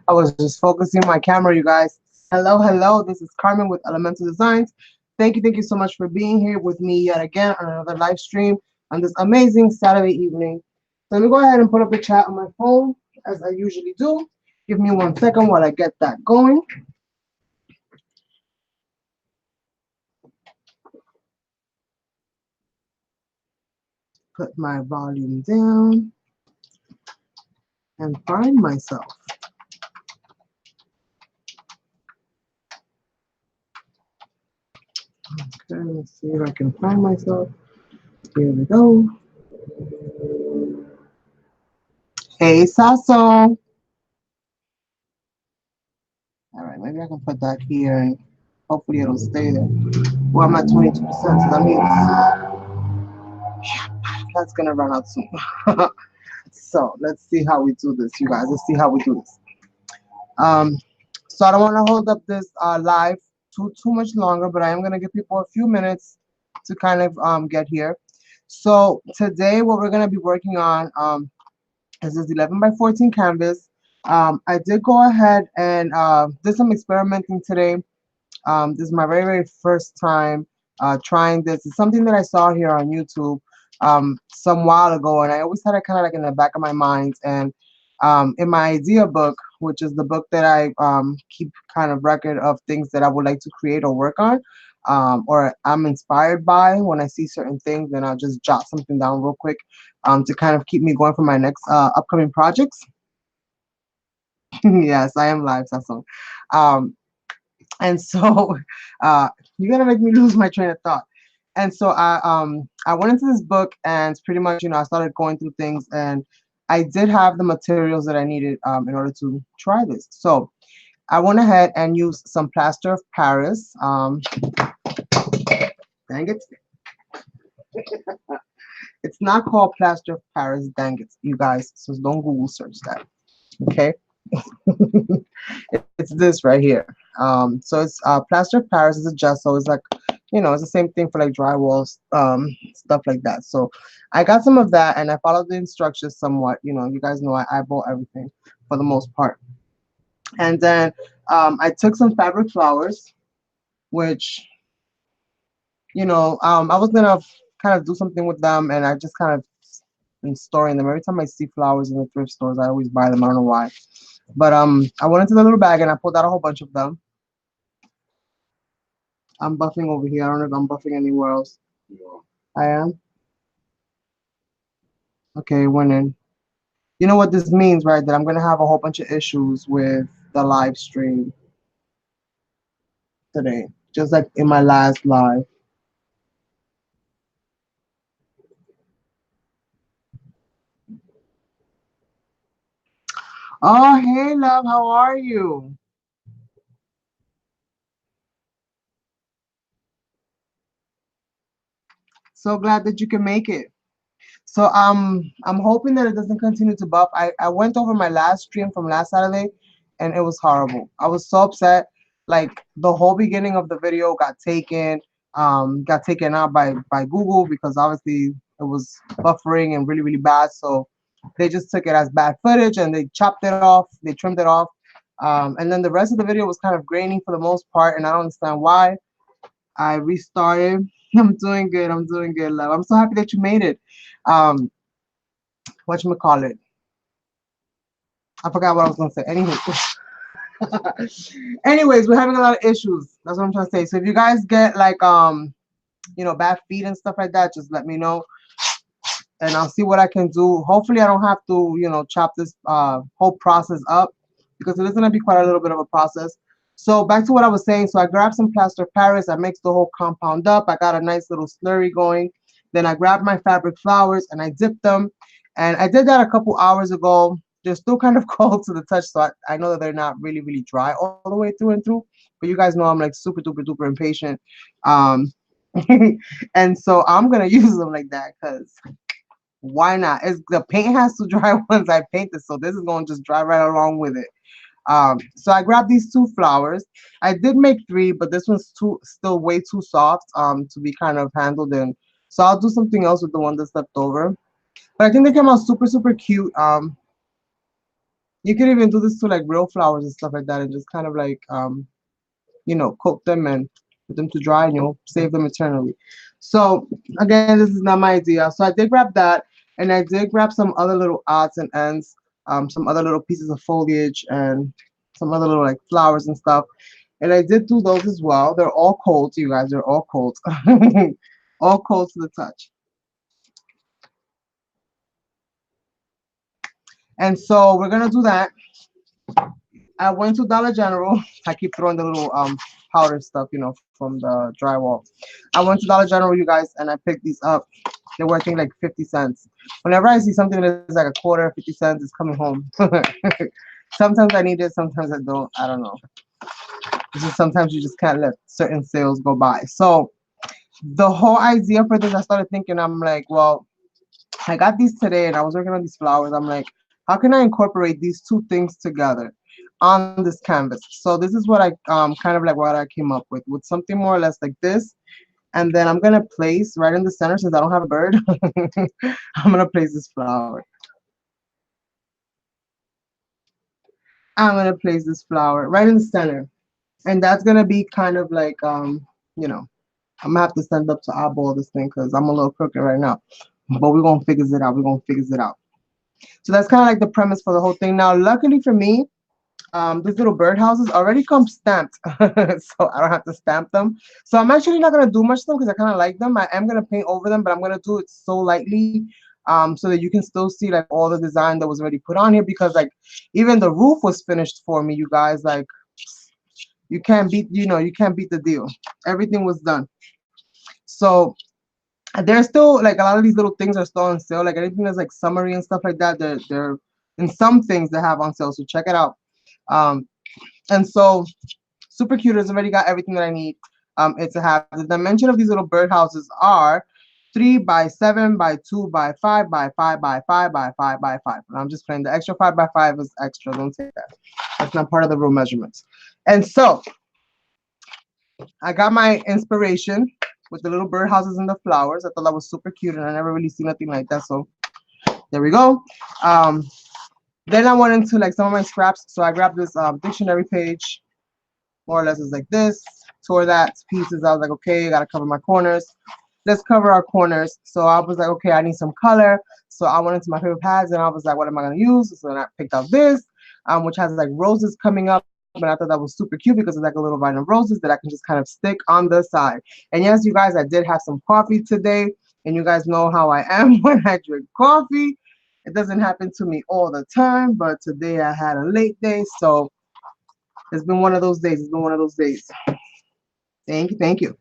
I was just focusing my camera, you guys. Hello, hello. This is Carmen with Elemental Designs. Thank you so much for being here with me yet again on another live stream on this amazing Saturday evening. So let me go ahead and put up a chat on my phone as I usually do. Give me 1 second while I get that going. Put my volume down and find myself. Okay, let's see if I can find myself. Here we go. Hey, Sasso. All right, maybe I can put that here and hopefully it'll stay there. Well, I'm at 22%, so that means that's gonna run out soon. So let's see how we do this, you guys. Let's see how we do this. Um, so I don't want to hold up this live too much longer, but I am gonna give people a few minutes to kind of get here. So today, what we're gonna be working on is this 11 by 14 canvas. I did go ahead and did some experimenting today. This is my very first time trying this. It's something that I saw here on YouTube some while ago, and I always had it kind of like in the back of my mind. And in my idea book, which is the book that I keep kind of record of things that I would like to create or work on, or I'm inspired by when I see certain things, then I'll just jot something down real quick to kind of keep me going for my next upcoming projects. Yes, I am live, Sassong. Um, and so you're gonna make me lose my train of thought. And so I went into this book and pretty much, I started going through things, and I did have the materials that I needed in order to try this. So I went ahead and used some plaster of Paris. Dang it. It's not called plaster of Paris, dang it, you guys. So don't Google search that. Okay. It's this right here. So it's plaster of Paris is a gesso. It's like, it's the same thing for like drywall, stuff like that. So I got some of that and I followed the instructions somewhat. You guys know I eyeball everything for the most part. And then I took some fabric flowers, which, I was gonna kind of do something with them, and I just kind of been storing them. Every time I see flowers in the thrift stores, I always buy them. I don't know why. But I went into the little bag and I pulled out a whole bunch of them. I'm buffing over here. I don't know if I'm buffing anywhere else. I am? Okay, went in. You know what this means, right? That I'm gonna have a whole bunch of issues with the live stream today. Just like in my last live. Oh, hey love, how are you? So glad that you can make it. So I'm hoping that it doesn't continue to buff. I went over my last stream from last Saturday and it was horrible. I was so upset. Like the whole beginning of the video got taken out by Google because obviously it was buffering and really bad. So they just took it as bad footage and they chopped it off, they trimmed it off. And then the rest of the video was kind of grainy for the most part, and I don't understand why. I restarted. I'm doing good. I'm doing good, love. I'm so happy that you made it. Um, whatchamacallit? I forgot what I was gonna say. Anyway. Anyways, we're having a lot of issues. That's what I'm trying to say. So if you guys get like bad feet and stuff like that, just let me know. And I'll see what I can do. Hopefully I don't have to, chop this whole process up because it is gonna be quite a little bit of a process. So back to what I was saying. So I grabbed some plaster of Paris. I mixed the whole compound up. I got a nice little slurry going. Then I grabbed my fabric flowers and I dipped them. And I did that a couple hours ago. They're still kind of cold to the touch, so I know that they're not really dry all the way through and through. But you guys know I'm like super duper impatient. Um, and so I'm gonna use them like that because why not? The paint has to dry once I paint this, so this is gonna just dry right along with it. So I grabbed these two flowers. I did make three, but this one's still way too soft to be kind of handled in. So I'll do something else with the one that's left over. But I think they came out super, super cute. You could even do this to like real flowers and stuff like that, and just kind of like coat them and put them to dry, and you'll save them eternally. So again, this is not my idea. So I did grab that, and I did grab some other little odds and ends, some other little pieces of foliage and some other little like flowers and stuff. And I did do those as well. They're all cold, you guys. They're all cold. All cold to the touch. And so we're gonna do that. I went to Dollar General. I keep throwing the little powder stuff, from the drywall. I went to Dollar General, you guys, and I picked these up. They're worth like 50 cents. Whenever I see something that's like a quarter, 50 cents, it's coming home. Sometimes I need it, sometimes I don't. I don't know. It's just sometimes you just can't let certain sales go by. So the whole idea for this, I started thinking, I'm like, well, I got these today and I was working on these flowers. I'm like, how can I incorporate these two things together on this canvas? So this is what I kind of like what I came up with something more or less like this. And then I'm gonna place right in the center, since I don't have a bird. I'm gonna place this flower. I'm gonna place this flower right in the center. And that's gonna be kind of like you know, I'm gonna have to stand up to eyeball this thing because I'm a little crooked right now. But we're gonna figure it out. We're gonna figure it out. So that's kind of like the premise for the whole thing. Now, luckily for me, these little birdhouses already come stamped, so I don't have to stamp them. So I'm actually not gonna do much though because I kind of like them. I am gonna paint over them, but I'm gonna do it so lightly, so that you can still see like all the design that was already put on here. Because like even the roof was finished for me, you guys. Like you can't beat, you can't beat the deal. Everything was done. So there's still like a lot of these little things are still on sale. Like anything that's like summery and stuff like that. They're in some things they have on sale. So check it out. Um, and so super cute. It's already got everything that I need it to have. The dimension of these little birdhouses are 3 by 7 by 2 by 5 by 5 by 5 by 5 by 5. And I'm just playing. The extra 5 by 5 is extra. Don't take that. That's not part of the real measurements. And so I got my inspiration with the little birdhouses and the flowers. I thought that was super cute, and I never really seen nothing like that. So there we go. Then I went into like some of my scraps. So I grabbed this dictionary page. More or less is like this. Tore that to pieces. I was like, okay, gotta cover my corners. Let's cover our corners. So I was like, okay, I need some color. So I went into my favorite pads and I was like, what am I gonna use? So then I picked out this, which has like roses coming up. And I thought that was super cute because it's like a little vine of roses that I can just kind of stick on the side. And yes, you guys, I did have some coffee today. And you guys know how I am when I drink coffee. It doesn't happen to me all the time, but today I had a late day. So it's been one of those days. It's been one of those days. Thank you, thank you.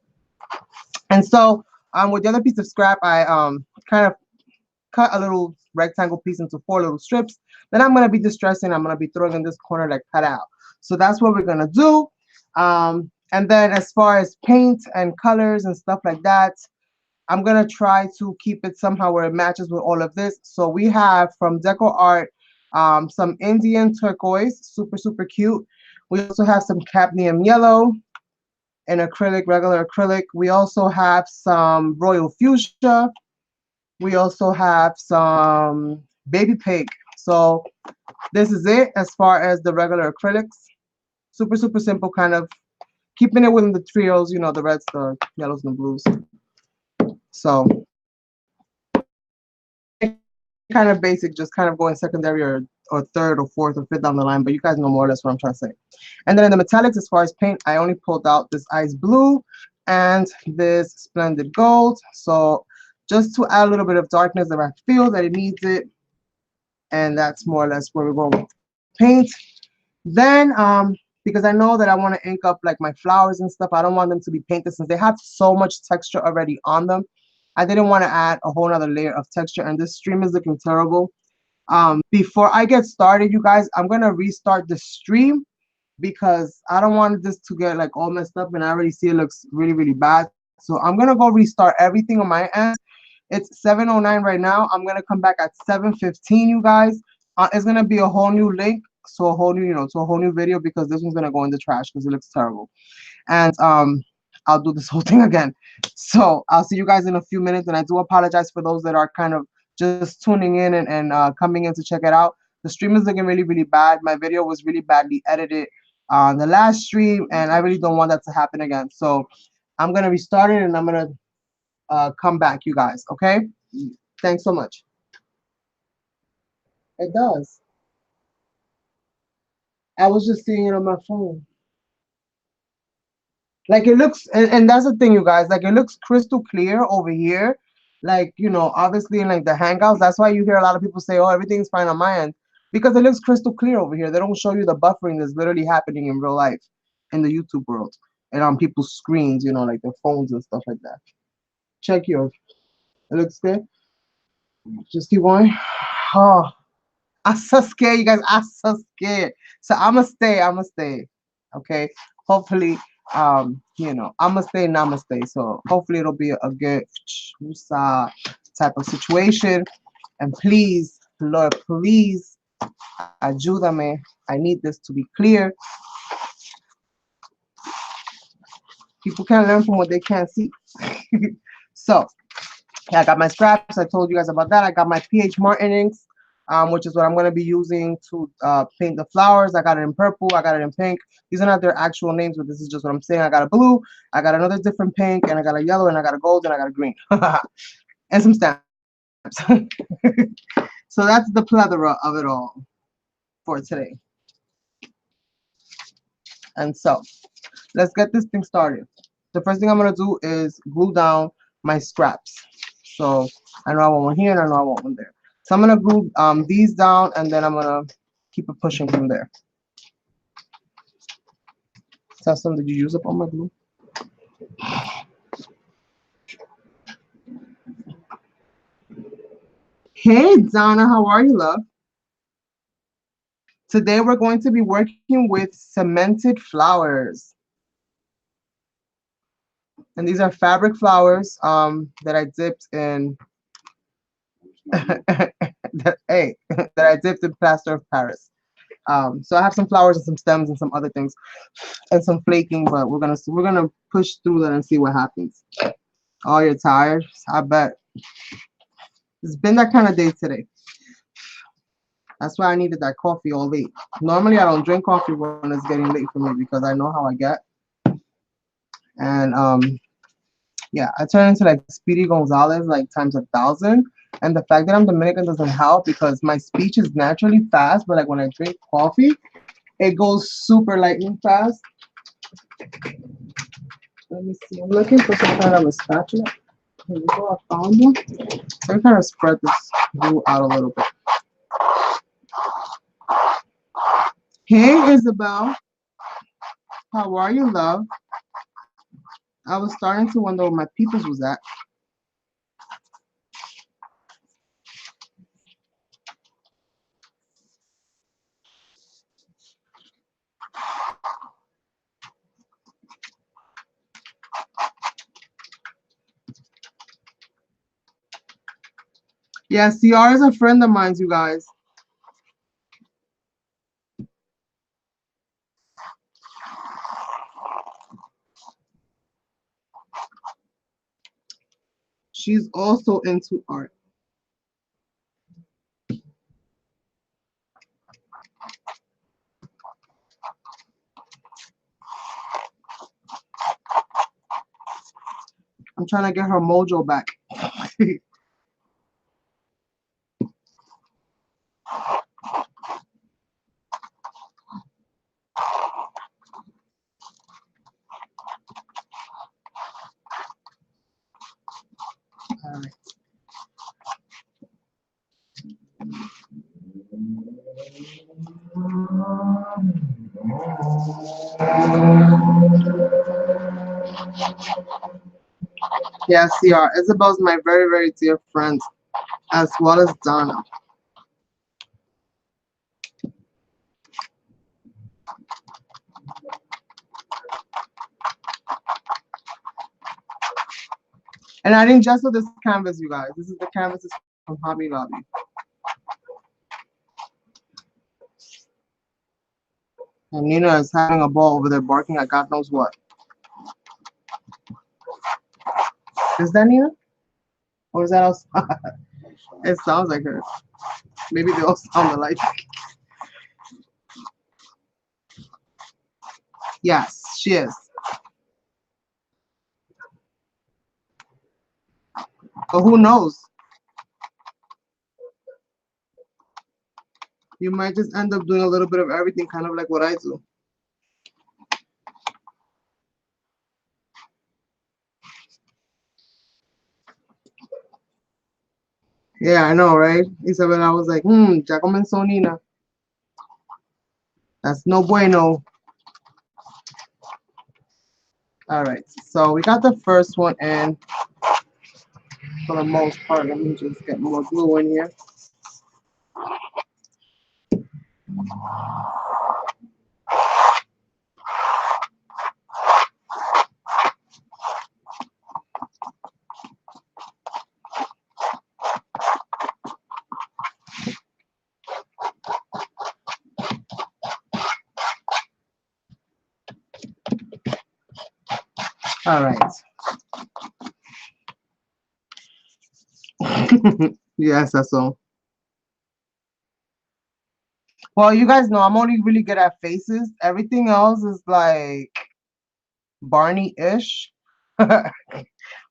And so with the other piece of scrap, I kind of cut a little rectangle piece into 4 little strips. Then I'm gonna be distressing. I'm gonna be throwing in this corner like cut out. So that's what we're gonna do. And then as far as paint and colors and stuff like that, I'm gonna try to keep it somehow where it matches with all of this. So we have from Deco Art some Indian turquoise, super, super cute. We also have some cadmium yellow and acrylic, regular acrylic. We also have some royal fuchsia. We also have some baby pink. So this is it as far as the regular acrylics. Super, super simple, kind of keeping it within the trios, the reds, the yellows, and the blues. So kind of basic, just kind of going secondary or third or fourth or fifth down the line, but you guys know more or less what I'm trying to say. And then in the metallics, as far as paint, I only pulled out this ice blue and this splendid gold. So just to add a little bit of darkness if I feel that it needs it. And that's more or less where we're going with paint. Then, because I know that I want to ink up like my flowers and stuff, I don't want them to be painted since they have so much texture already on them. I didn't want to add a whole other layer of texture, and this stream is looking terrible. Before I get started, you guys, I'm gonna restart the stream because I don't want this to get like all messed up, and I already see it looks really, really bad. So I'm gonna go restart everything on my end. It's 7:09 right now. I'm gonna come back at 7:15, you guys. It's gonna be a whole new link, so a whole new, to a whole new video because this one's gonna go in the trash because it looks terrible. And I'll do this whole thing again. So I'll see you guys in a few minutes, and I do apologize for those that are kind of just tuning in and coming in to check it out. The stream is looking really, really bad. My video was really badly edited on the last stream, and I really don't want that to happen again. So I'm gonna restart it, and I'm gonna come back, you guys. Okay? Thanks so much. It does. I was just seeing it on my phone. Like it looks, and that's the thing, you guys. Like it looks crystal clear over here. Like, you know, obviously in like the hangouts, that's why you hear a lot of people say, "Oh, everything's fine on my end," because it looks crystal clear over here. They don't show you the buffering that's literally happening in real life, in the YouTube world, and on people's screens, you know, like their phones and stuff like that. Check yours. It looks good. Just keep going. Oh, I'm so scared, you guys. I'm so scared. So I'ma stay. I'ma stay. Okay. Hopefully, you know, I'ma stay. Namaste. So hopefully it'll be a good type of situation. And please, Lord, please, ayúdame. I need this to be clear. People can't learn from what they can't see. So yeah, I got my scraps. I told you guys about that. I got my PH Martin inks, which is what I'm going to be using to paint the flowers. I got it in purple. I got it in pink. These are not their actual names, but this is just what I'm saying. I got a blue. I got another different pink, and I got a yellow, and I got a gold, and I got a green. And some stamps. So that's the plethora of it all for today. And so let's get this thing started. The first thing I'm going to do is glue down my scraps. So I know I want one here, and I know I want one there. So I'm going to glue these down, and then I'm going to keep it pushing from there. Tessa, did you use up all my glue? Hey, Donna, how are you, love? Today we're going to be working with cemented flowers. And these are fabric flowers that I dipped in that I dipped in plaster of Paris. So I have some flowers and some stems and some other things and some flaking, but we're gonna push through that and see what happens. Oh, you're tired? I bet. It's been that kind of day today. That's why I needed that coffee all late. Normally I don't drink coffee when it's getting late for me because I know how I get. And yeah, I turn into like Speedy Gonzalez like times 1,000. And the fact that I'm Dominican doesn't help because my speech is naturally fast, but like when I drink coffee, it goes super lightning fast. Let me see. I'm looking for some kind of a spatula. Here we go. I found one. So I'm kind of spread this glue out a little bit. Hey, Isabel. How are you, love? I was starting to wonder where my peoples was at. Yeah, CR is a friend of mine, you guys. She's also into art. I'm trying to get her mojo back. All right. Yeah, CR. Isabel's my very, very dear friend, as well as Donna. And I didn't just do this canvas, you guys. This is the canvases from Hobby Lobby. And Nina is having a ball over there barking at God knows what. Is that Nina? Or is that outside? It sounds like her. Maybe they all sound alike. Yes, she is. But who knows? You might just end up doing a little bit of everything, kind of like what I do. Yeah, I know, right? Isabel, I was like, ya comenzó Nina. That's no bueno. All right, so we got the first one, and for the most part, let me just get more glue in here. All right. Yes, that's all. Well, you guys know I'm only really good at faces. Everything else is like Barney-ish.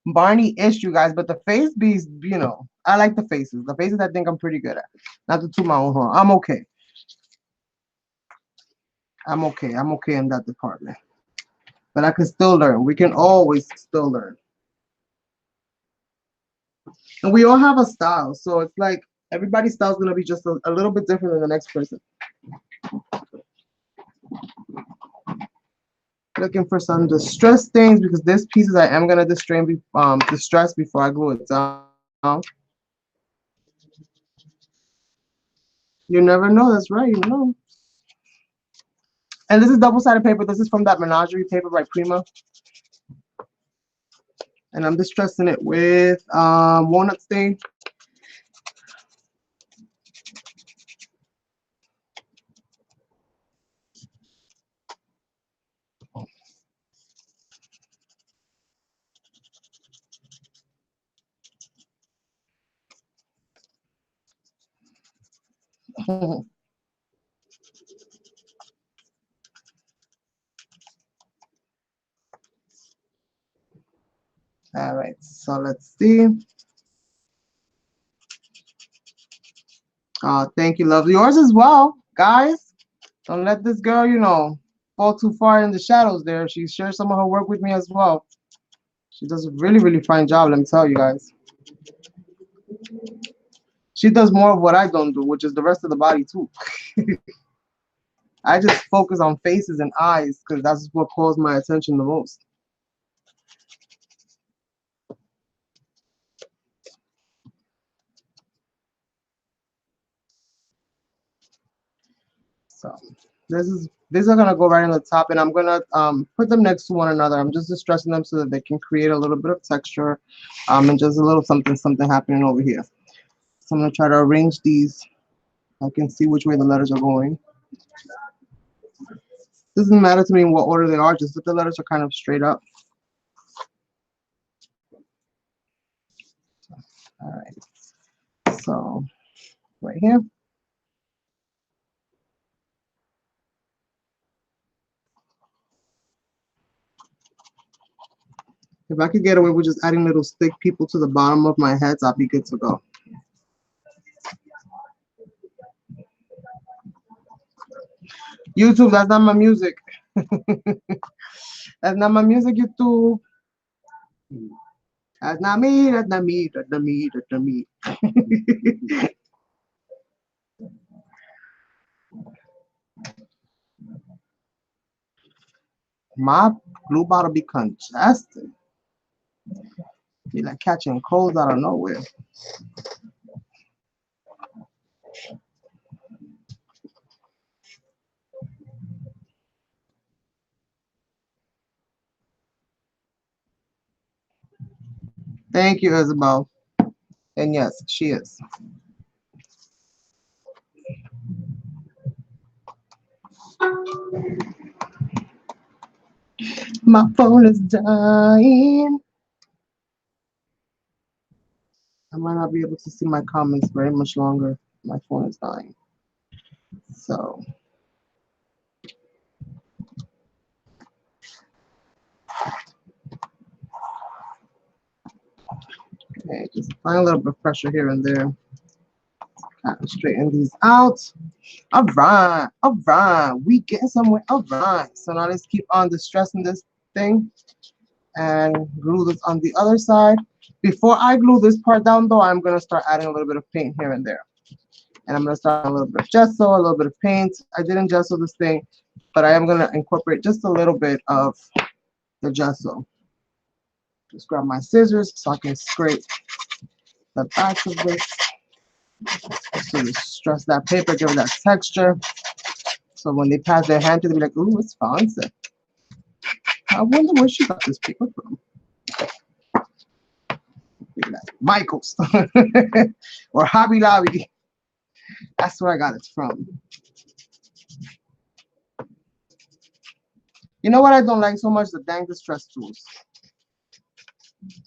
Barney-ish, you guys. But the face bees, I like the faces. The faces I think I'm pretty good at. Not to toot my own horn. I'm okay. I'm okay. I'm okay in that department. But I can still learn. We can always still learn. And we all have a style. So it's like everybody's style is going to be just a little bit different than the next person. Looking for some distress stains because this pieces I am gonna distress before I glue it down. You never know. That's right. You know. And this is double-sided paper. This is from that menagerie paper by Prima, and I'm distressing it with walnut stain. All right. So let's see. Thank you, love. Yours as well, guys. Don't let this girl, fall too far in the shadows there. She shares some of her work with me as well. She does a really, really fine job, let me tell you guys. She does more of what I don't do, which is the rest of the body too. I just focus on faces and eyes because that's what calls my attention the most. So these are gonna go right on the top, and I'm gonna put them next to one another. I'm just distressing them so that they can create a little bit of texture, and just a little something happening over here. So I'm gonna try to arrange these. I can see which way the letters are going. Doesn't matter to me in what order they are, just that the letters are kind of straight up. All right. So right here. If I could get away with just adding little stick people to the bottom of my heads, I'll be good to go. YouTube, that's not my music. That's not my music, YouTube. That's not me, that's not me, that's not me, that's not me. My glue bottle be congested. Be like catching colds out of nowhere. Thank you, Isabel. And yes, she is. My phone is dying. I'm might not be able to see my comments very much longer. My phone is dying. So, okay, just applying a little bit of pressure here and there. Kind of straighten these out. All right, we getting somewhere. All right, so now let's keep on distressing this thing and glue this on the other side. Before I glue this part down though, I'm gonna start adding a little bit of paint here and there. And I'm gonna start a little bit of gesso, a little bit of paint. I didn't gesso this thing, but I am gonna incorporate just a little bit of the gesso. Just grab my scissors so I can scrape the backs of this. So just stress that paper, give it that texture. So when they pass their hand to it, they'll be like, ooh, it's fancy. I wonder where she got this paper from. Michael's or Hobby Lobby. That's where I got it from. You know what I don't like so much? The dang distress tools.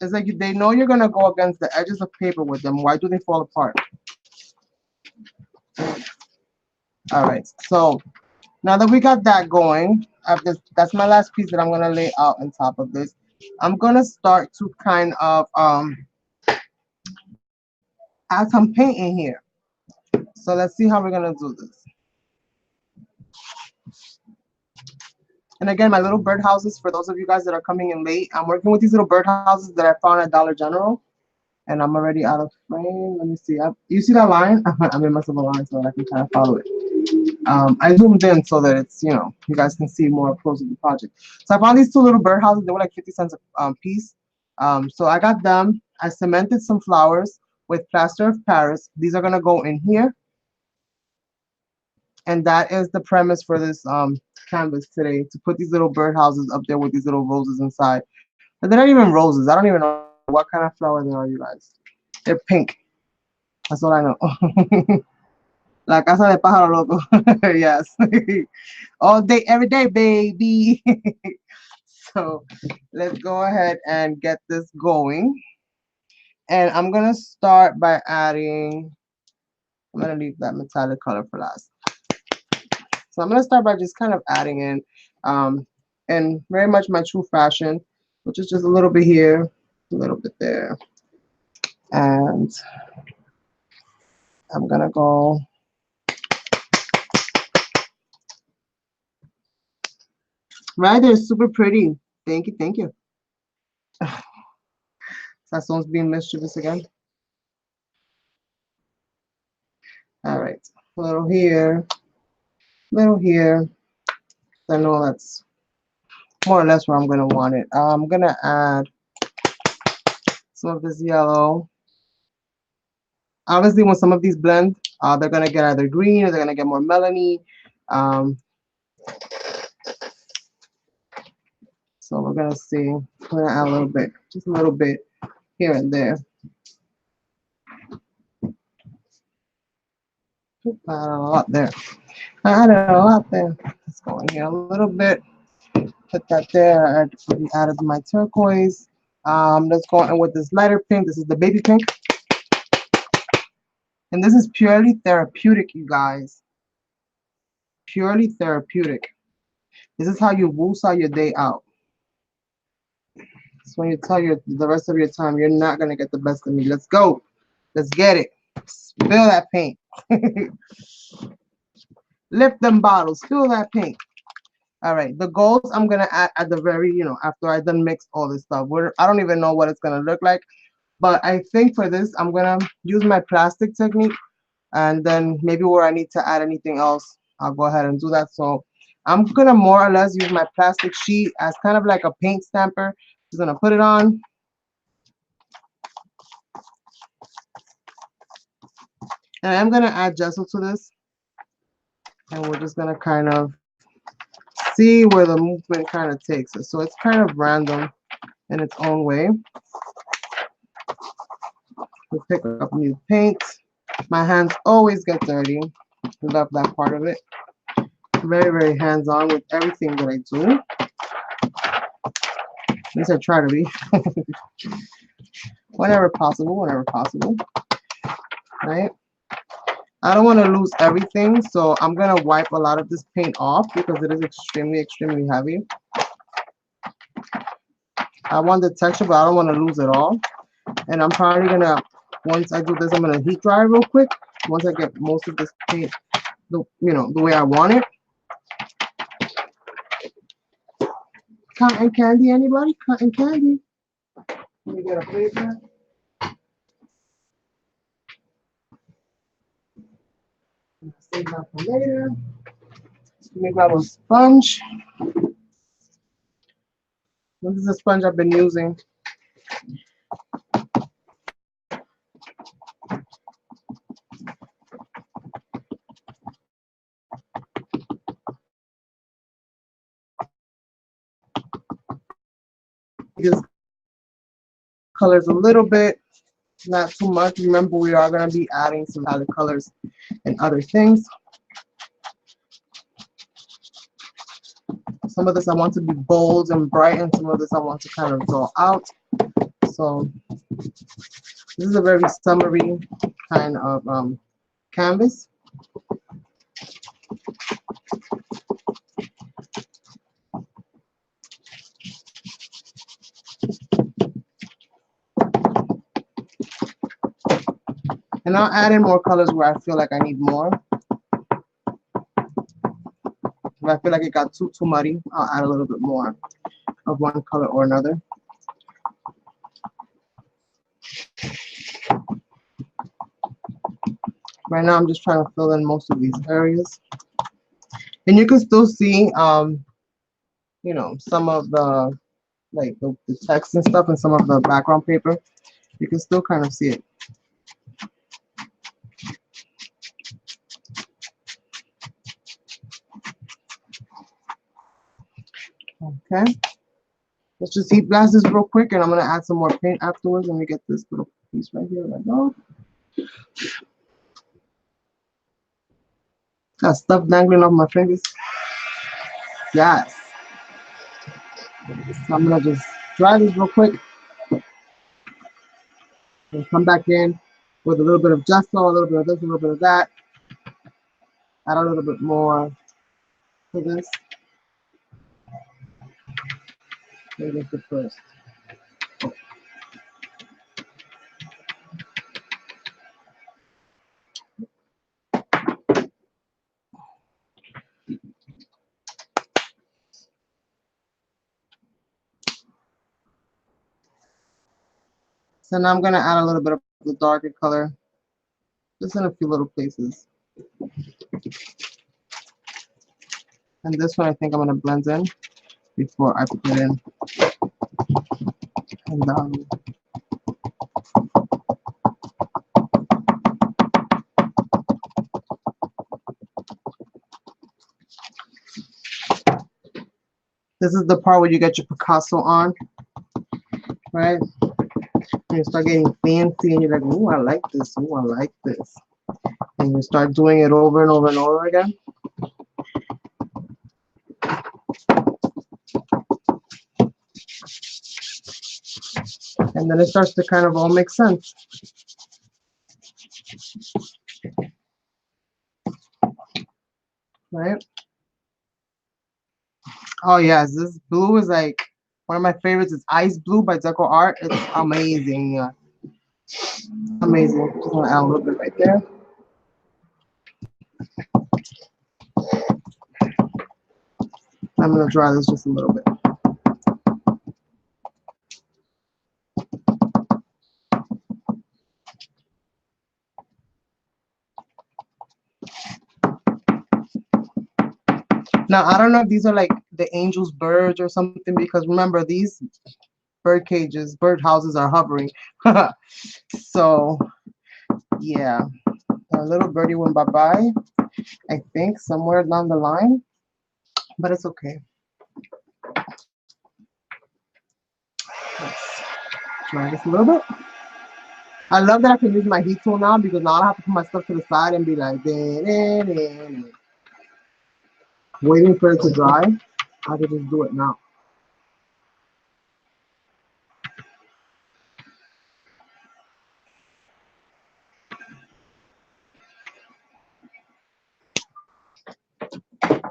It's like they know you're gonna go against the edges of paper with them. Why do they fall apart? All right, so now that we got that going, that's my last piece that I'm gonna lay out on top of this. I'm gonna start to kind of add some paint in here. So let's see how we're gonna do this. And again, my little birdhouses, for those of you guys that are coming in late, I'm working with these little birdhouses that I found at Dollar General. And I'm already out of frame. Let me see. You see that line? I made myself a line so that I can kind of follow it. I zoomed in so that it's, you know, you guys can see more close of the project. So I found these two little birdhouses. They were like 50 cents a piece. So I got them. I cemented some flowers with plaster of Paris. These are going to go in here. And that is the premise for this canvas today, to put these little birdhouses up there with these little roses inside. But they're not even roses. I don't even know what kind of flower they are, you guys. They're pink. That's all I know. La casa de pájaro loco. Yes. All day, every day, baby. So let's go ahead and get this going. And I'm going to start by adding, I'm going to leave that metallic color for last. So I'm going to start by just kind of adding in very much my true fashion, which is just a little bit here, a little bit there. And I'm going to go right there. Super pretty. Thank you. Thank you. Sassoon's being mischievous again. All right. A little here. Little here. I know that's more or less where I'm going to want it. I'm going to add some of this yellow. Obviously, when some of these blend, they're going to get either green or they're going to get more melony. So we're going to see. I'm going to add a little bit, just a little bit here and there. I added a lot there. I added a lot there. Let's go in here a little bit. Put that there. I added my turquoise. Let's go in with this lighter pink. This is the baby pink. And this is purely therapeutic, you guys. Purely therapeutic. This is how you woosah your day out. So when you tell the rest of your time, you're not going to get the best of me. Let's go. Let's get it. Spill that paint. Lift them bottles. Spill that paint. All right. The golds I'm going to add at the very, after I done mixed all this stuff. I don't even know what it's going to look like. But I think for this, I'm going to use my plastic technique. And then maybe where I need to add anything else, I'll go ahead and do that. So I'm going to more or less use my plastic sheet as kind of like a paint stamper. Just going to put it on. And I'm going to add gesso to this. And we're just going to kind of see where the movement kind of takes us. So it's kind of random in its own way. We pick up new paint. My hands always get dirty. Love that part of it. Very, very hands-on with everything that I do. At least I try to be. whenever possible, whenever possible, right? I don't want to lose everything, so I'm gonna wipe a lot of this paint off because it is extremely, extremely heavy. I want the texture, but I don't want to lose it all. And I'm probably gonna, once I do this, I'm gonna heat dry real quick. Once I get most of this paint, the way I want it. Cotton candy, anybody? Cotton candy. Let me get a paper. Save that for later. Let me grab a sponge. This is a sponge I've been using. Just colors a little bit, not too much. Remember, we are going to be adding some palette colors and other things. Some of this I want to be bold and bright, and some of this I want to kind of draw out. So this is a very summery kind of canvas. And I'll add in more colors where I feel like I need more. If I feel like it got too muddy, I'll add a little bit more of one color or another. Right now I'm just trying to fill in most of these areas. And you can still see some of the the text and stuff and some of the background paper. You can still kind of see it. Okay. Let's just heat blast this real quick, and I'm going to add some more paint afterwards. Let me get this little piece right here. Like, oh. Got stuff dangling off my fingers. Yes. So I'm going to just dry this real quick and come back in with a little bit of gesso, a little bit of this, a little bit of that. Add a little bit more to this. Maybe it's the first. So now I'm going to add a little bit of the darker color, just in a few little places. And this one I think I'm going to blend in before I put it in. And this is the part where you get your Picasso on, right? And you start getting fancy and you're like, ooh, I like this, ooh, I like this. And you start doing it over and over and over again. And then it starts to kind of all make sense. Right? Oh yes, this blue is like one of my favorites. It's Ice Blue by Deco Art. It's amazing. Amazing. Just want to add a little bit right there. I'm going to dry this just a little bit. Now, I don't know if these are like the angel's birds or something, because remember, these bird cages, bird houses are hovering. So, yeah. A little birdie went bye-bye, I think, somewhere down the line. But it's okay. Let's try this a little bit. I love that I can use my heat tool now, because now I don't have to put my stuff to the side and be like, waiting for it to dry. I can just do it now.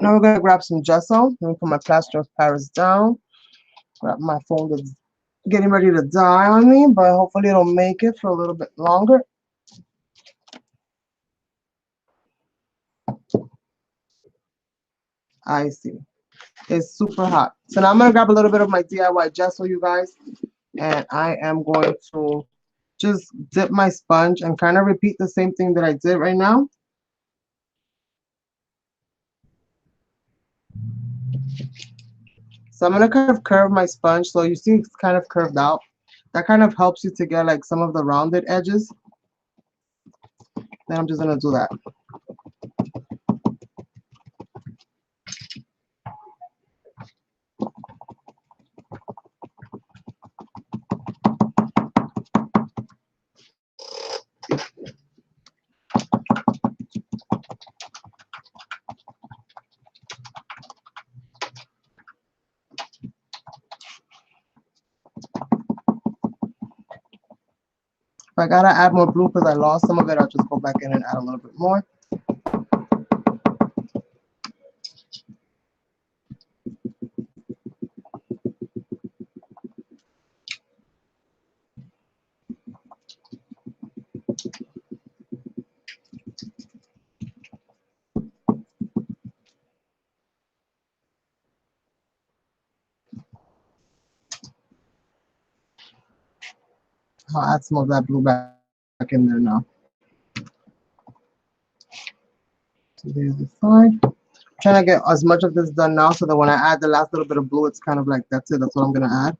Now we're gonna grab some gesso. Let me put my plaster of Paris down. Grab my phone that's getting ready to die on me, but hopefully it'll make it for a little bit longer. I see. It's super hot. So now I'm gonna grab a little bit of my DIY gesso, you guys, and I am going to just dip my sponge and kind of repeat the same thing that I did right now. So I'm gonna kind of curve my sponge so you see it's kind of curved out. That kind of helps you to get like some of the rounded edges. Then I'm just gonna do that. If I gotta add more blue because I lost some of it, I'll just go back in and add a little bit more. I'll add some of that blue back in there now. To the other side. I'm trying to get as much of this done now so that when I add the last little bit of blue, it's kind of like, that's it, that's what I'm gonna add.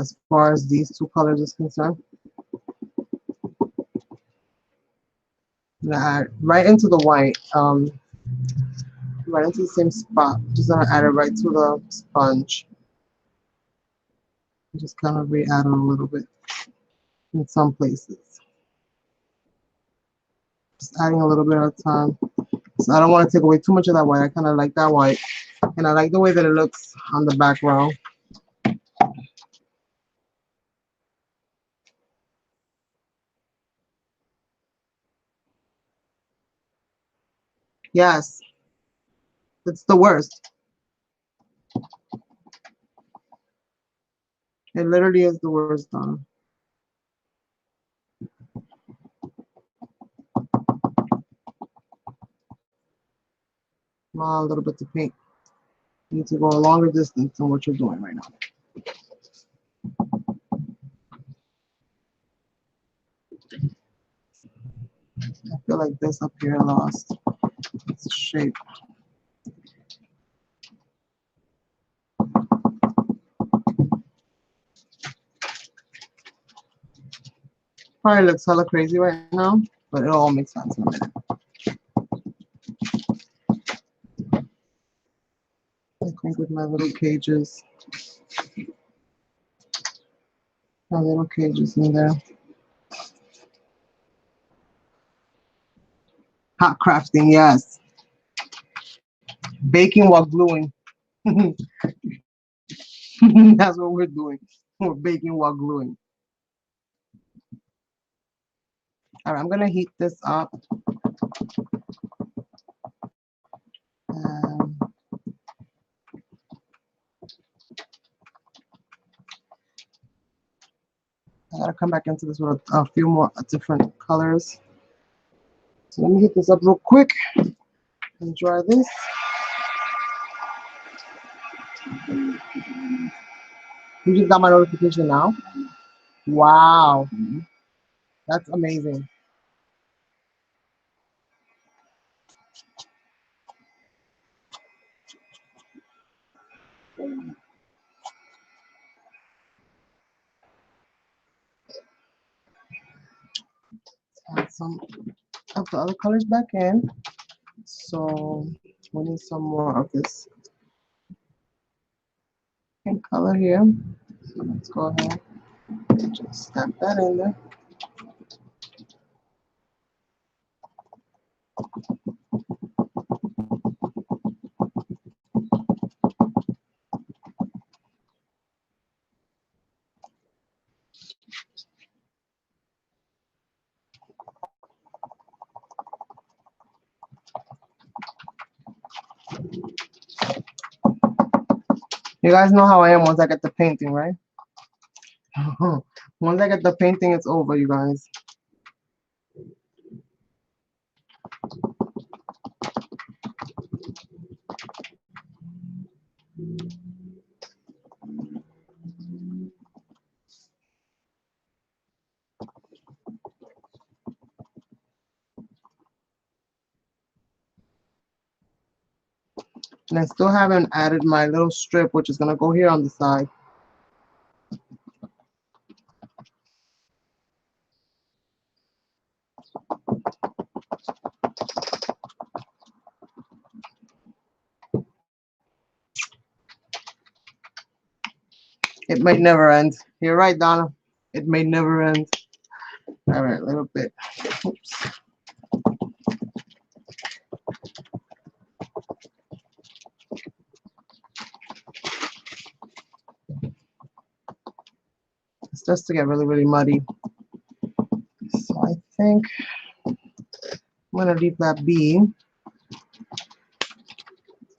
As far as these two colors is concerned. I'm gonna add right into the white, right into the same spot. Just gonna add it right to the sponge. Just kind of re-add it a little bit in some places. Just adding a little bit at a time. So I don't want to take away too much of that white. I kind of like that white. And I like the way that it looks on the background. Yes, it's the worst. It literally is the worst, Donna. A little bit to paint. You need to go a longer distance than what you're doing right now. I feel like this up here lost its shape. Probably looks hella crazy right now, but it all makes sense in a minute. I think with my little cages. My little cages in there. Hot crafting, yes. Baking while gluing. That's what we're doing. We're baking while gluing. All right, I'm gonna heat this up. I gotta come back into this with a few more different colors. So let me heat this up real quick and dry this. You just got my notification now? Wow, that's amazing. Add some of the other colors back in. So we need some more of this pink color here. So let's go ahead and just snap that in there. You guys know how I am once I get the painting, right? Once I get the painting, it's over, you guys. And I still haven't added my little strip, which is gonna go here on the side. It may never end. You're right, Donna. It may never end. All right, a little bit. Oops. It starts to get really, really muddy. So I think I'm gonna leave that be.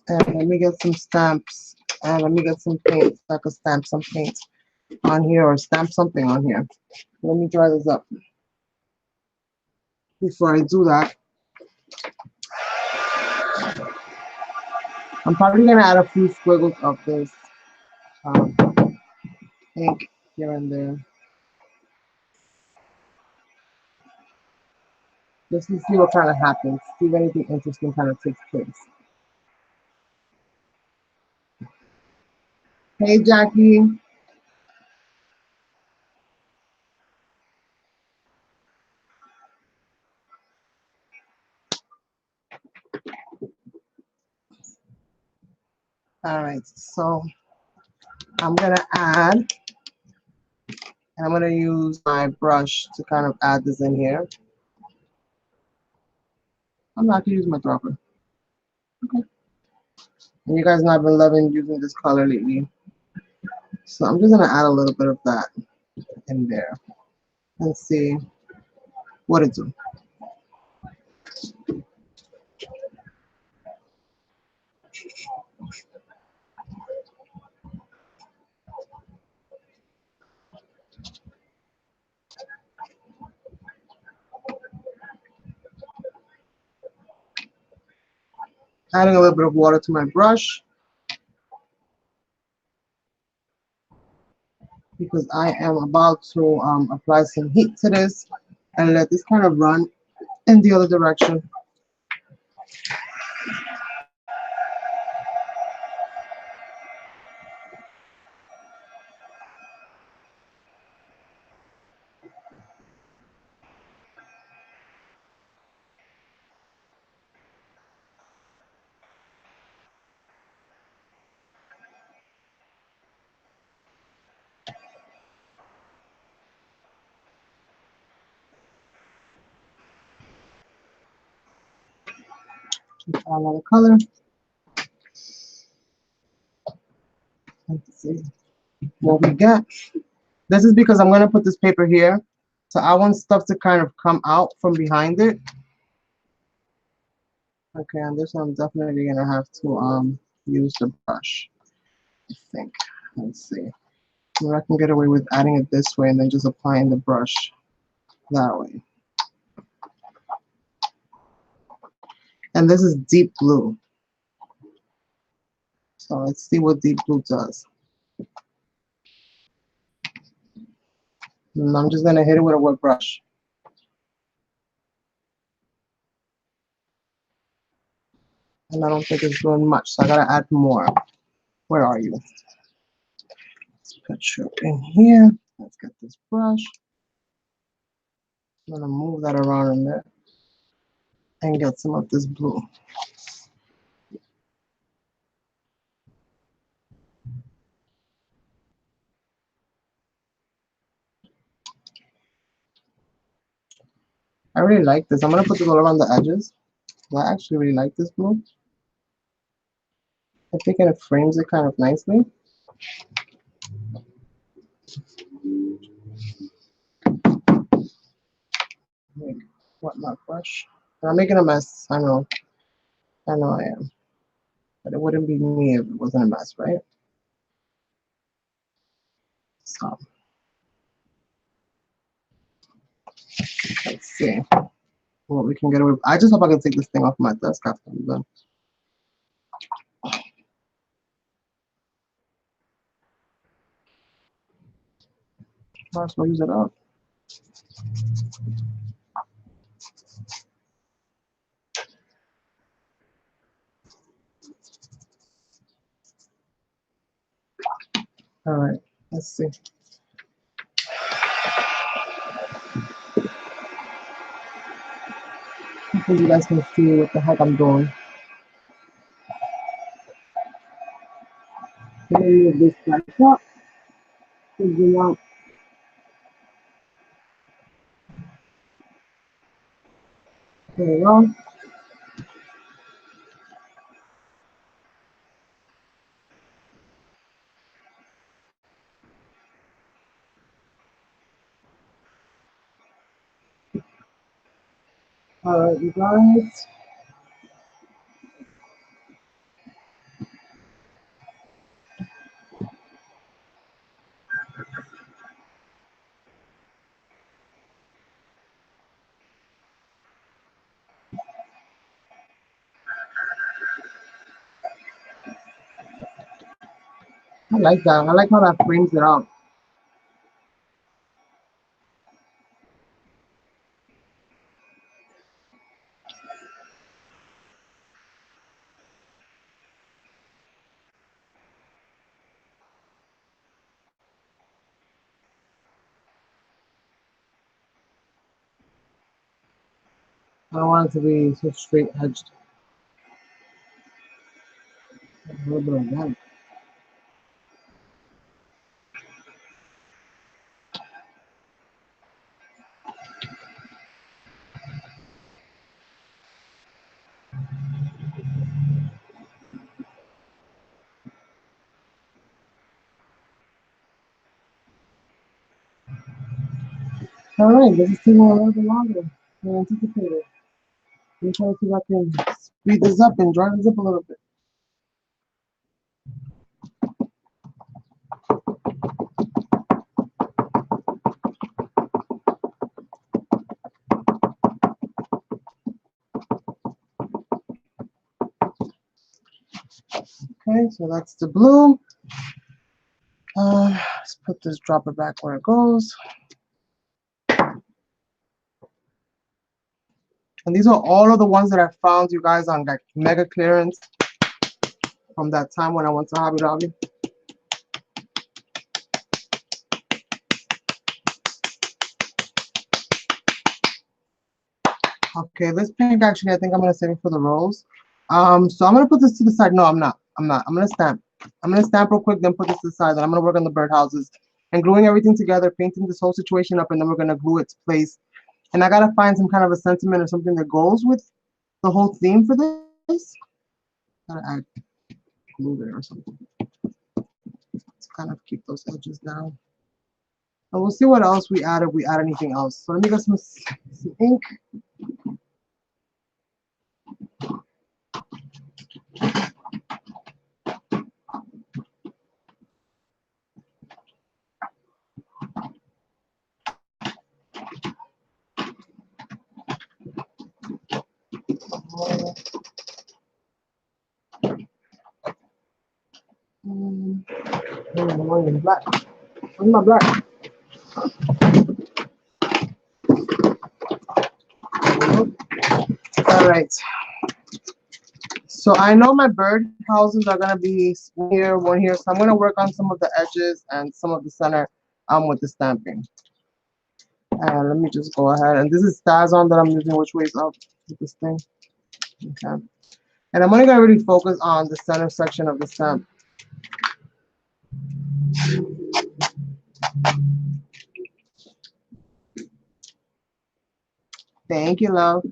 And let me get some stamps. And let me get some paint so I can stamp some paint on here or stamp something on here. Let me dry this up. Before I do that, I'm probably gonna add a few squiggles of this ink here and there, just to see what kind of happens, see if anything interesting kind of takes place. Hey, Jackie. All right, so I'm gonna add, and I'm gonna use my brush to kind of add this in here. I'm not gonna use my dropper. Okay. And you guys know I've been loving using this color lately. So I'm just gonna add a little bit of that in there and see what it do. Adding a little bit of water to my brush because I am about to apply some heat to this and let this kind of run in the other direction. Try another color. Let's see what we get. This is because I'm going to put this paper here. So I want stuff to kind of come out from behind it. Okay, and this one I'm definitely going to have to use the brush, I think. Let's see. Maybe I can get away with adding it this way and then just applying the brush that way. And this is deep blue. So let's see what deep blue does. And I'm just going to hit it with a wet brush. And I don't think it's doing much, so I got to add more. Where are you? Let's put you in here. Let's get this brush. I'm going to move that around in there and get some of this blue. I really like this. I'm going to put this all around the edges. I actually really like this blue. I think it frames it kind of nicely. What my brush? I'm making a mess. I know. I know I am. But it wouldn't be me if it wasn't a mess, right? So let's see what we can get away with. I just hope I can take this thing off my desk after I'm done. Might as well use it up. All right, let's see. Hopefully you guys can see what the heck I'm doing. Let me move this back up. Figure out. There we go. All right, you guys. I like that. I like how that frames it out. I don't want it to be so straight edged. A little bit of that. All right, this is taking a little bit longer than anticipated. Let me try to see if I can speed this up and drive this up a little bit. Okay, so that's the blue. Let's put this dropper back where it goes. And these are all of the ones that I found, you guys, on like mega clearance from that time when I went to Hobby Lobby. Okay, this pink actually, I think I'm gonna save it for the rose. So I'm gonna put this to the side. No, I'm not. I'm not. I'm gonna stamp. I'm gonna stamp real quick, then put this to the side. Then I'm gonna work on the birdhouses and gluing everything together, painting this whole situation up, and then we're gonna glue it to place. And I gotta find some kind of a sentiment or something that goes with the whole theme for this. Gotta add glue there or something to kind of keep those edges down. And we'll see what else we add if we add anything else. So let me get some ink. Black. Where's my black? All right. So I know my bird houses are gonna be one here. So I'm gonna work on some of the edges and some of the center with the stamping. And let me just go ahead. And this is Stazon that I'm using, which way is up with this thing. Okay. And I'm only gonna really focus on the center section of the stamp. Thank you, love.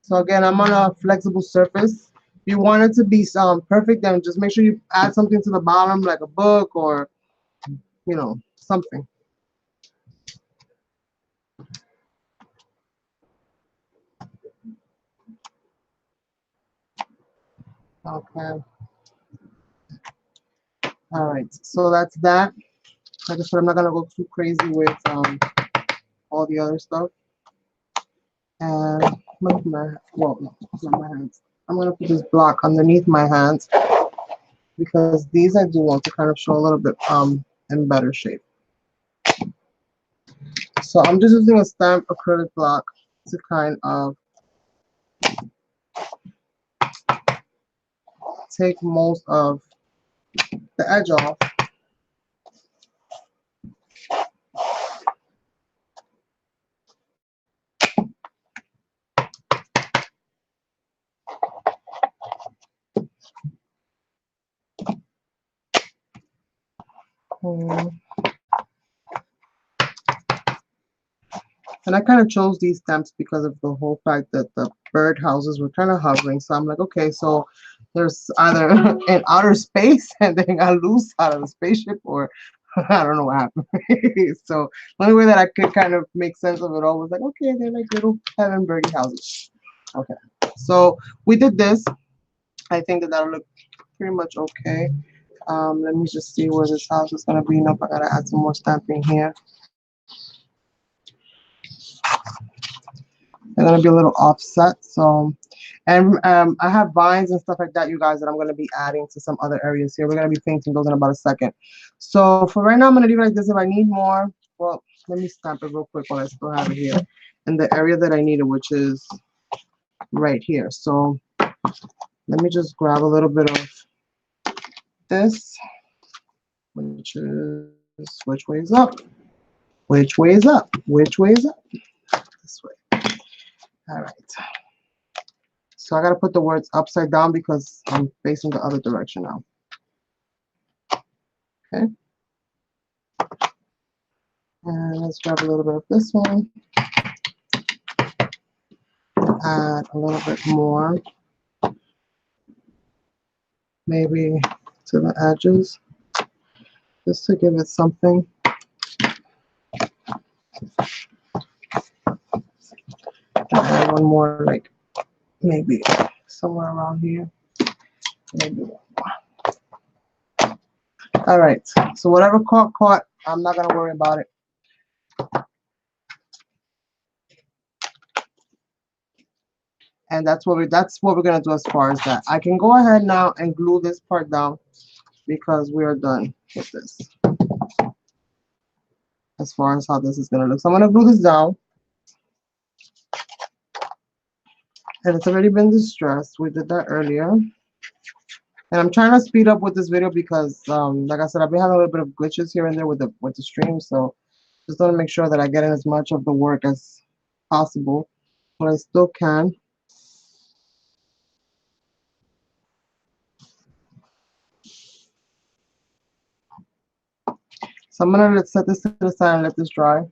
So again, I'm on a flexible surface. If you want it to be perfect, then just make sure you add something to the bottom, like a book or, you know, something. Okay. All right. So that's that. Like I said, I'm not gonna go too crazy with all the other stuff. And well, no, it's not my hands. I'm gonna put this block underneath my hands because these I do want to kind of show a little bit in better shape. So I'm just using a stamped acrylic block to kind of take most of the edge off. Um, And I kind of chose these stamps because of the whole fact that the bird houses were kind of hovering. So I'm like, okay, so there's either an outer space and then got loose out of the spaceship, or I don't know what happened. So the only way that I could kind of make sense of it all was like, okay, they're like little heaven birdie houses. Okay, so we did this. I think that that'll look pretty much okay. Let me just see where this house is gonna be. Nope, I gotta add some more stamping here. They're gonna be a little offset. So, and I have vines and stuff like that, you guys, that I'm gonna be adding to some other areas here. We're gonna be painting those in about a second. So for right now, I'm gonna leave it like this. If I need more, well, let me stamp it real quick while I still have it here in the area that I need it, which is right here. So let me just grab a little bit of this, which is which way is up, which way is up, which way is up, this way. All right. So I gotta put the words upside down because I'm facing the other direction now. Okay. And let's grab a little bit of this one. Add a little bit more, maybe to the edges, just to give it something. Add one more, like maybe somewhere around here. Maybe one more. All right. So whatever caught, I'm not gonna worry about it. And that's what we're gonna do as far as that. I can go ahead now and glue this part down because we are done with this. As far as how this is gonna look. So I'm gonna glue this down. And it's already been distressed. We did that earlier. And I'm trying to speed up with this video because like I said, I've been having a little bit of glitches here and there with the stream. So just want to make sure that I get in as much of the work as possible, but I still can. So I'm gonna set this to the side and let this dry.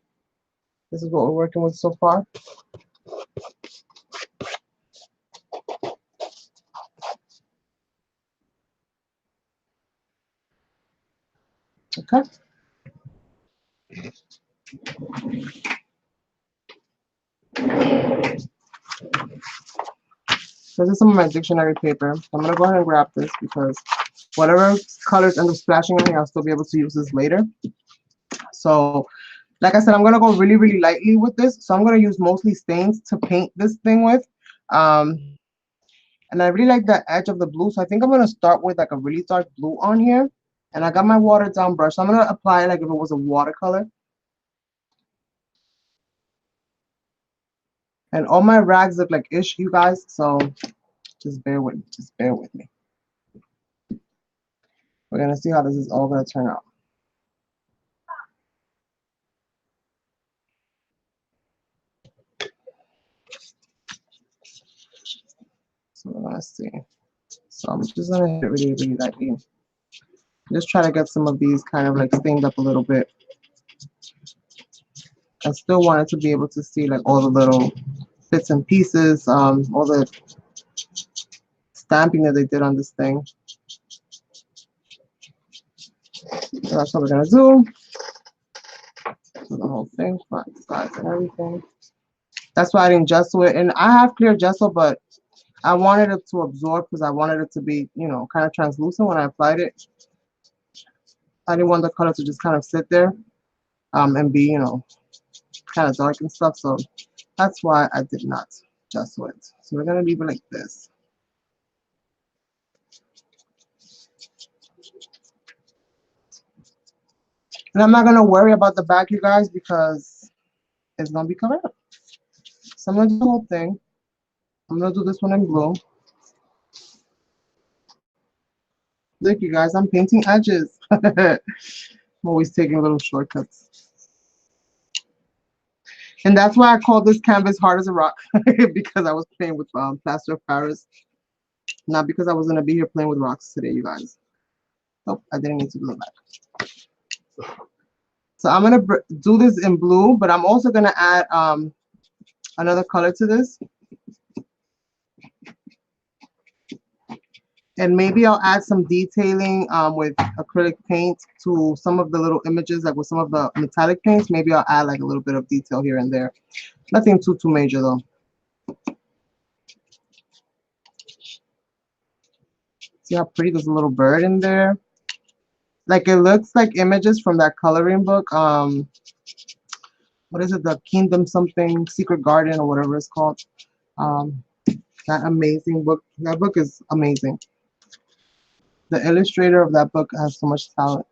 This is what we're working with so far. Okay. This is some of my dictionary paper. I'm gonna go ahead and grab this because whatever colors end up splashing on me, I'll still be able to use this later. So like I said, I'm gonna go really, really lightly with this. So I'm gonna use mostly stains to paint this thing with. And I really like the edge of the blue. So I think I'm gonna start with like a really dark blue on here. And I got my watered down brush. So I'm gonna apply it like if it was a watercolor. And all my rags look like ish, you guys. So just bear with me. Just bear with me. We're gonna see how this is all gonna turn out. So let's see. So I'm just gonna hit it really, really lightly. Just try to get some of these kind of like stained up a little bit. I still wanted to be able to see like all the little bits and pieces, all the stamping that they did on this thing. So that's what we're gonna do. So the whole thing, front, sides, and everything. That's why I didn't gesso it. And I have clear gesso, but I wanted it to absorb because I wanted it to be, you know, kind of translucent when I applied it. I didn't want the color to just kind of sit there and be, you know, kind of dark and stuff. So that's why I did not just do it. So we're going to leave it like this. And I'm not going to worry about the back, you guys, because it's going to be covered up. So I'm going to do the whole thing. I'm going to do this one in blue. Look, you guys, I'm painting edges. I'm always taking little shortcuts. And that's why I call this canvas hard as a rock, because I was playing with Plaster of Paris. Not because I was going to be here playing with rocks today, you guys. Oh, I didn't need to do that. So I'm going to do this in blue, but I'm also going to add another color to this. And maybe I'll add some detailing with acrylic paint to some of the little images, like with some of the metallic paints. Maybe I'll add like a little bit of detail here and there. Nothing too major though. See how pretty there's a little bird in there? Like it looks like images from that coloring book. What is it? The Kingdom something, Secret Garden or whatever it's called. That amazing book. That book is amazing. The illustrator of that book has so much talent.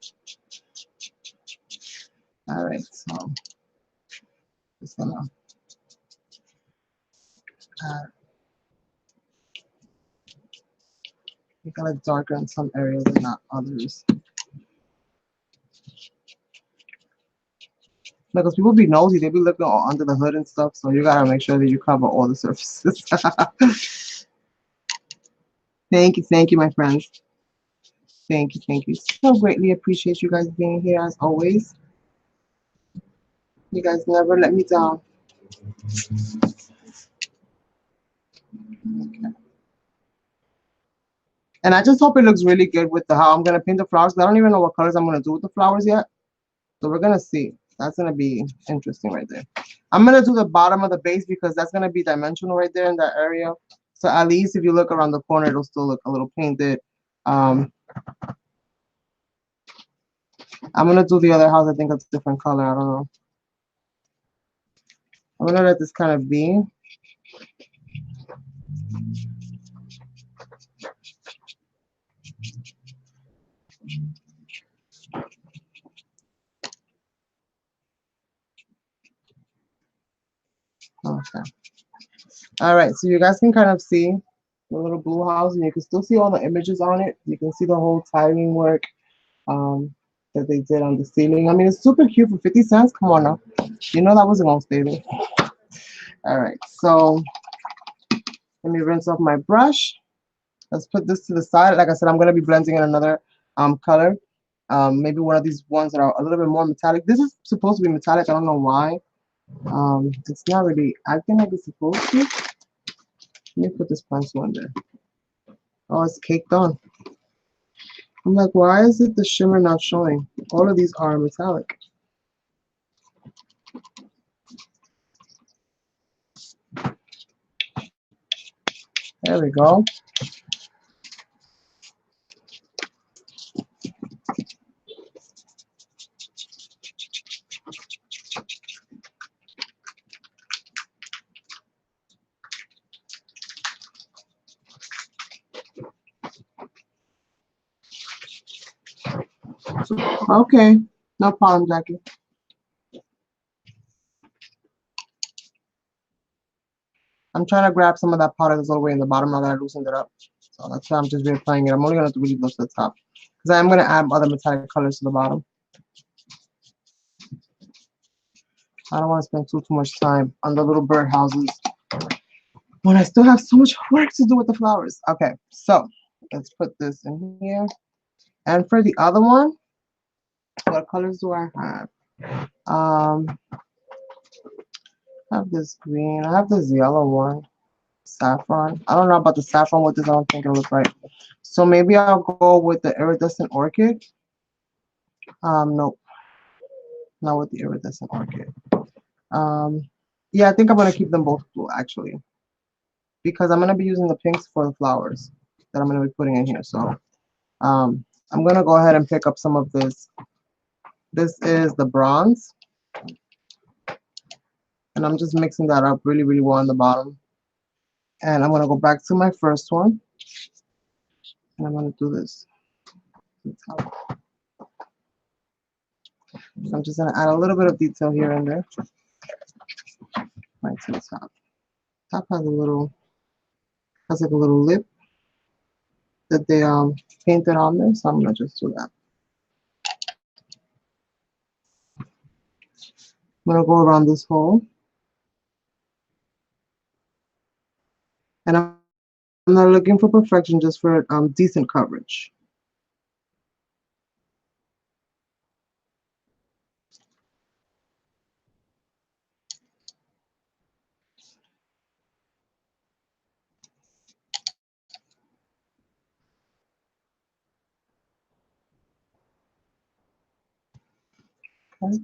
All right, so just gonna add, make it like darker in some areas and not others. Because people be nosy, they be looking all under the hood and stuff, so you gotta make sure that you cover all the surfaces. Thank you, my friends. Thank you. So greatly appreciate you guys being here as always. You guys never let me down. Okay. And I just hope it looks really good with the how I'm gonna paint the flowers. I don't even know what colors I'm gonna do with the flowers yet. So we're gonna see. That's gonna be interesting right there. I'm gonna do the bottom of the base because that's gonna be dimensional right there in that area. So at least if you look around the corner, it'll still look a little painted. I'm gonna do the other house. I think it's a different color. I don't know. I'm gonna let this kind of be. Okay. All right. So you guys can kind of see the little blue house, and you can still see all the images on it. You can see the whole tiling work that they did on the ceiling. I mean, it's super cute for 50 cents. Come on now. You know that wasn't gonna stay there. All right. So let me rinse off my brush. Let's put this to the side. Like I said, I'm going to be blending in another color. Maybe one of these ones that are a little bit more metallic. This is supposed to be metallic. I don't know why. It's not really acting like it's supposed to. Let me put this pencil in there. Oh, it's caked on. I'm like, why is it the shimmer not showing? All of these are metallic. There we go. Okay, no problem, Jackie. I'm trying to grab some of that powder that's all the way in the bottom now that I loosened it up. So that's why I'm just reapplying it. I'm only going to really go to the top because I'm going to add other metallic colors to the bottom. I don't want to spend too much time on the little bird houses when I still have so much work to do with the flowers. Okay, so let's put this in here. And for the other one, what colors do I have? I have this green. I have this yellow one. Saffron. I don't know about the saffron with this. I don't think it looks right. So maybe I'll go with the iridescent orchid. Nope. Not with the iridescent orchid. Yeah, I think I'm gonna keep them both blue actually. because I'm gonna be using the pinks for the flowers that I'm gonna be putting in here. So I'm gonna go ahead and pick up some of this. This is the bronze, and I'm just mixing that up really, really well on the bottom. And I'm gonna go back to my first one, and I'm gonna do this. So I'm just gonna add a little bit of detail here and there, right to the top. Top has a little, has like a little lip that they painted on there, so I'm gonna just do that. I'm gonna go around this hole, and I'm not looking for perfection, just for decent coverage. Okay.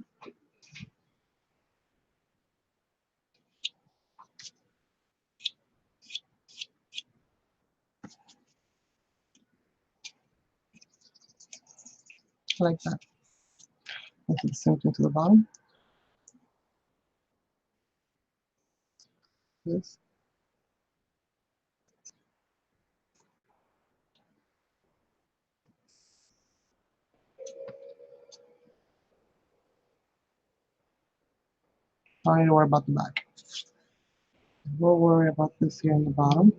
Like that. And do the same thing to the bottom. This. I don't need to worry about the back. We'll worry about this here in the bottom.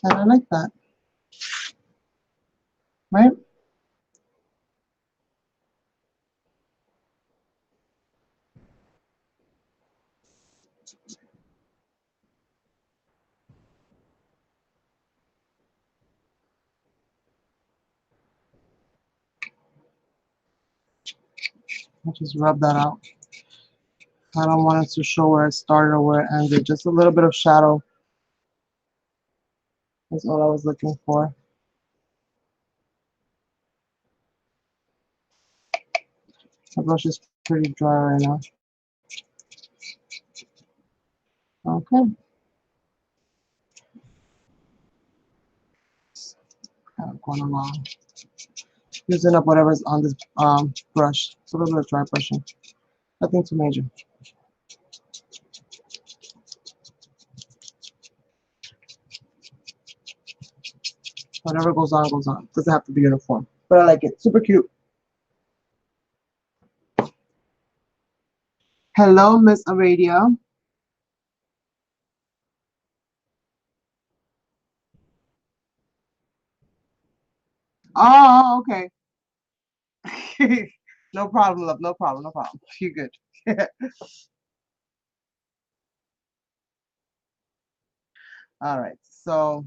And I like that. Right? I'll just rub that out. I don't want it to show where it started or where it ended. Just a little bit of shadow is all I was looking for. The brush is pretty dry right now. Okay. Kind of going along. Using up whatever's on this brush. It's a little bit of dry brushing. Nothing too major. Whatever goes on, goes on. Doesn't have to be uniform. But I like it. Super cute. Hello, Miss Aradia. Oh, okay. No problem, love. No problem. No problem. You're good. All right. So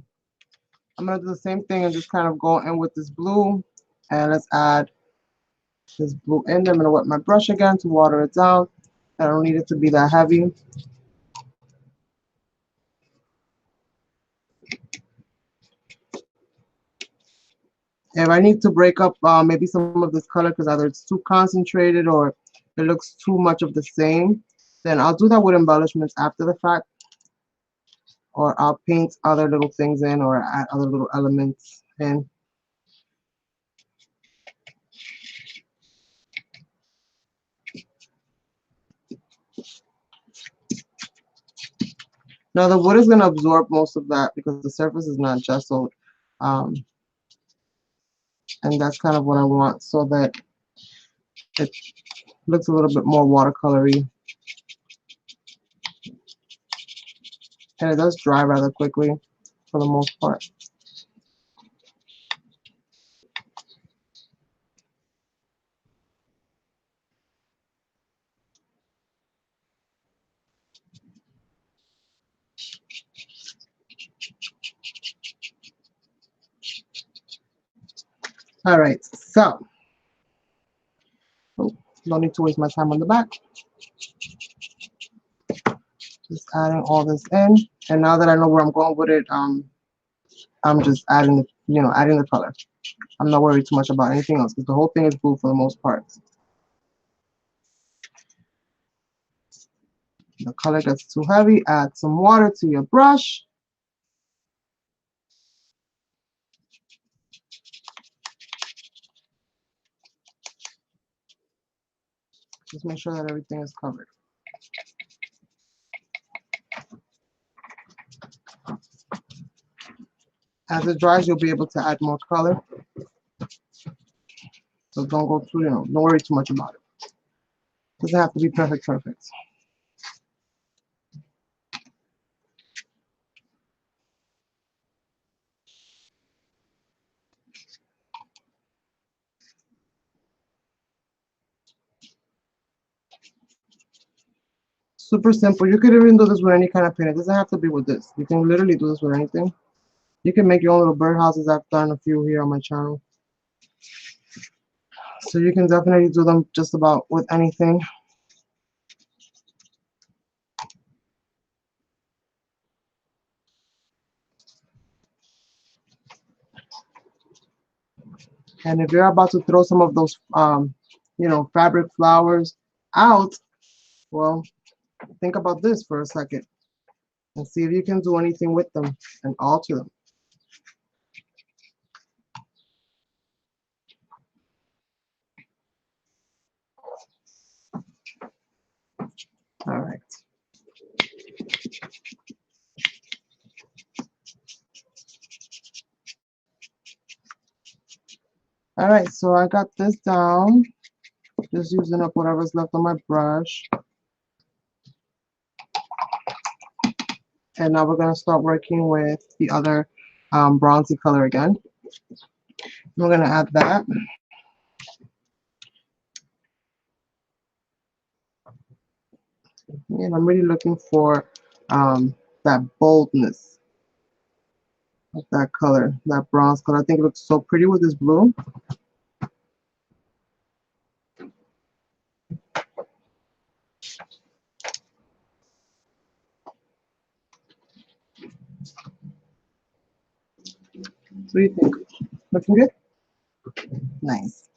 I'm gonna do the same thing and just kind of go in with this blue, and let's add this blue in there. I'm gonna wet my brush again to water it down. I don't need it to be that heavy. If I need to break up maybe some of this color because either it's too concentrated or it looks too much of the same, then I'll do that with embellishments after the fact, or I'll paint other little things in or add other little elements in. Now the wood is going to absorb most of that because the surface is not gessoed. Um, and that's kind of what I want, so that it looks a little bit more watercolory. And it does dry rather quickly for the most part. All right, so oh, don't need to waste my time on the back. Just adding all this in, and now that I know where I'm going with it, I'm just adding, adding the color. I'm not worried too much about anything else because the whole thing is blue for the most part. The color gets too heavy, add some water to your brush. Just make sure that everything is covered. As it dries, you'll be able to add more color. So don't go too, don't worry too much about it. Doesn't have to be perfect. Super simple. You could even do this with any kind of paint. It doesn't have to be with this. You can literally do this with anything. You can make your own little birdhouses. I've done a few here on my channel. So you can definitely do them just about with anything. And if you're about to throw some of those, fabric flowers out, well, think about this for a second and see if you can do anything with them and alter them. All right. All right, so I got this down. Just using up whatever's left on my brush. And now we're going to start working with the other bronzy color again. We're going to add that. And I'm really looking for that boldness of that color, that bronze color. I think it looks so pretty with this blue. What do you think? Looking good? Nice.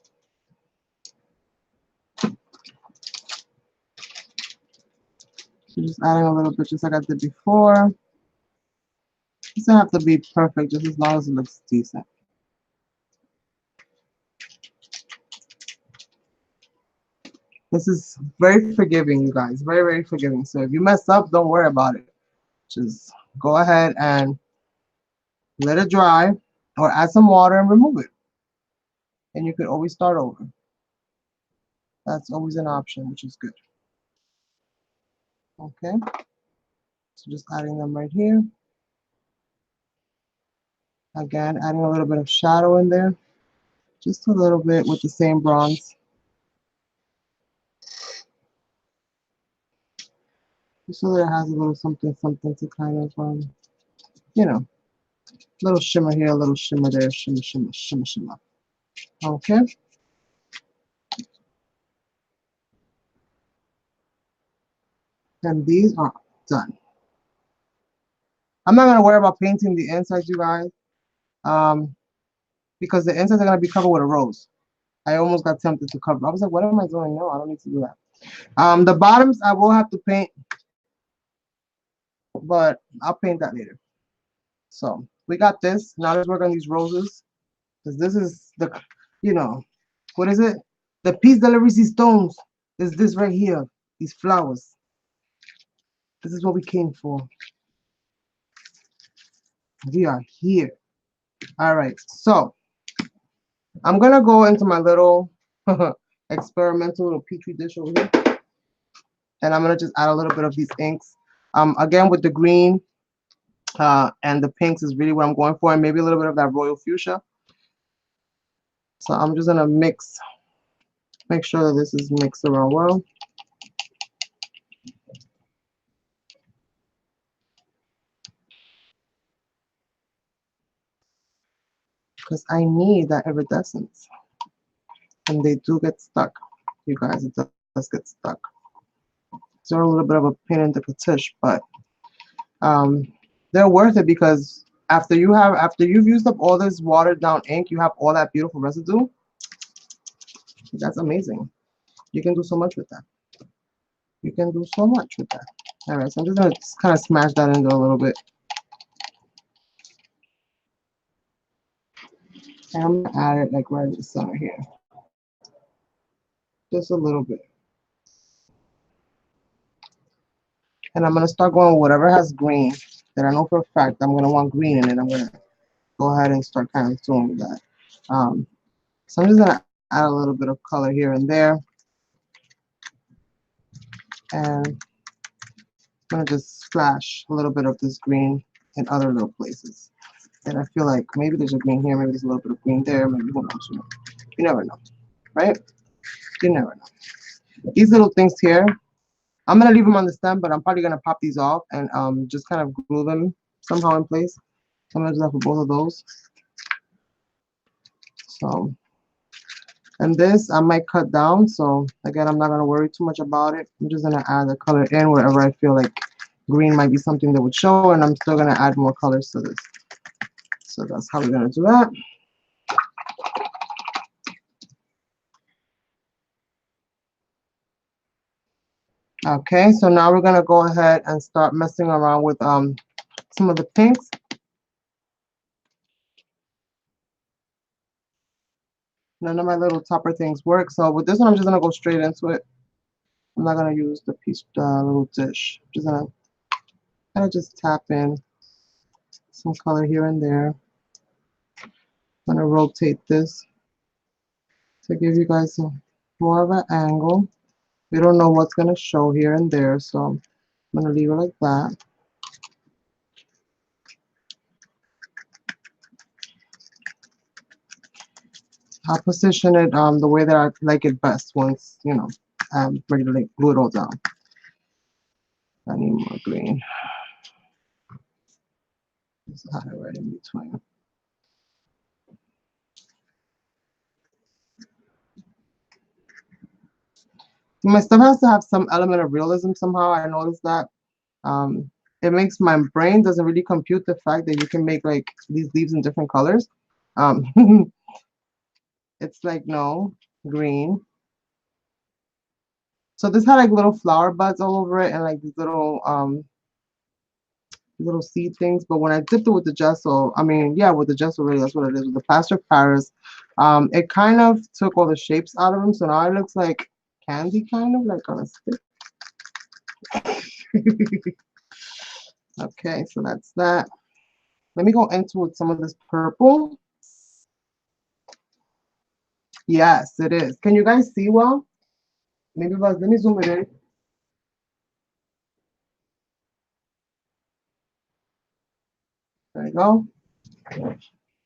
So just adding a little bit, just like I did before. It doesn't have to be perfect, just as long as it looks decent. This is very forgiving, you guys. Very, very forgiving. So if you mess up, don't worry about it. Just go ahead and let it dry or add some water and remove it. And you could always start over. That's always an option, which is good. Okay. So just adding them right here. Again, adding a little bit of shadow in there. Just a little bit with the same bronze. Just so that it has a little something to kind of, little shimmer here, a little shimmer there, shimmer. Okay. And these are done. I'm not gonna worry about painting the insides, you guys, because the insides are gonna be covered with a rose. I almost got tempted to cover. I was like, what am I doing? No, I don't need to do that. The bottoms I will have to paint, but I'll paint that later. So we got this. Now let's work on these roses, because this is the, what is it? The piece de la resistance is this right here. These flowers. This is what we came for. We are here. All right, so I'm gonna go into my little experimental little petri dish over here, and I'm gonna just add a little bit of these inks. Again with the green and the pinks is really what I'm going for, and maybe a little bit of that royal fuchsia. So I'm just gonna make sure that this is mixed around well. Because I need that iridescence. And they do get stuck, you guys. It does get stuck. They're a little bit of a pain in the patish, but they're worth it, because after you've used up all this watered down ink, you have all that beautiful residue. That's amazing. You can do so much with that. You can do so much with that. All right, so I'm just gonna kind of smash that into a little bit. And I'm gonna add it like right in the center here. Just a little bit. And I'm gonna start going with whatever has green that I know for a fact I'm gonna want green in it. I'm gonna go ahead and start kind of doing that. So I'm just gonna add a little bit of color here and there. And I'm gonna just splash a little bit of this green in other little places. And I feel like maybe there's a green here, maybe there's a little bit of green there, maybe who knows, you know. You never know, right? You never know. These little things here, I'm gonna leave them on the stem, but I'm probably gonna pop these off and just kind of glue them somehow in place. So I'm gonna do that for both of those. So, and this I might cut down. So again, I'm not gonna worry too much about it. I'm just gonna add the color in wherever I feel like green might be something that would show, and I'm still gonna add more colors to this. So that's how we're gonna do that. Okay, so now we're gonna go ahead and start messing around with some of the pinks. None of my little topper things work, so with this one I'm just gonna go straight into it. I'm not gonna use the piece, little dish. I'm just gonna kind of just tap in some color here and there. I'm gonna rotate this to give you guys more of an angle. We don't know what's gonna show here and there, so I'm gonna leave it like that. I'll position it the way that I like it best once, you know, I'm ready to like glue it all down. I need more green. Just add it right in between. My stuff has to have some element of realism somehow. I noticed that. Um, it makes my brain doesn't really compute the fact that you can make like these leaves in different colors. Um, it's like, no, green. So this had like little flower buds all over it and like these little seed things. But when I dipped it with the gesso, I mean, yeah, with the gesso, really, that's what it is. With the plaster of Paris, it kind of took all the shapes out of them. So now it looks like candy, kind of like on a stick. Okay, so that's that. Let me go into with some of this purple. Yes, it is. Can you guys see well? Maybe let me zoom it in. There you go.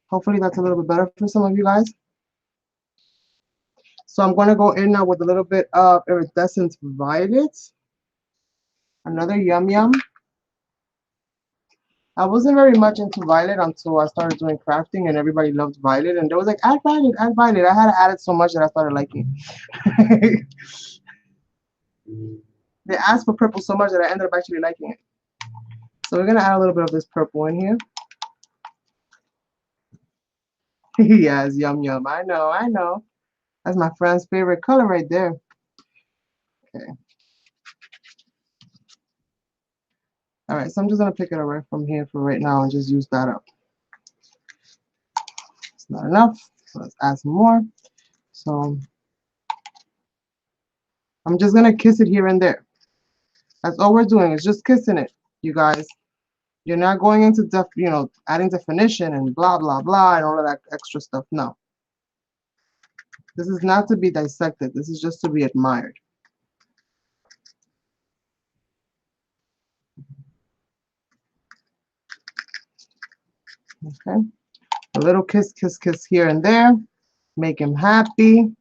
Hopefully that's a little bit better for some of you guys. So I'm going to go in now with a little bit of iridescent violet. Another yum yum. I wasn't very much into violet until I started doing crafting and everybody loved violet. And they was like, add violet, add violet. I had to add it so much that I started liking it. They asked for purple so much that I ended up actually liking it. So we're going to add a little bit of this purple in here. Yes, yum yum. I know, I know. That's my friend's favorite color right there. Okay. All right, so I'm just going to pick it away from here for right now and just use that up. It's not enough, so let's add some more. So I'm just going to kiss it here and there. That's all we're doing is just kissing it, you guys. You're not going into, adding definition and blah, blah, blah, and all of that extra stuff. No. This is not to be dissected. This is just to be admired. Okay. A little kiss, kiss, kiss here and there. Make him happy. And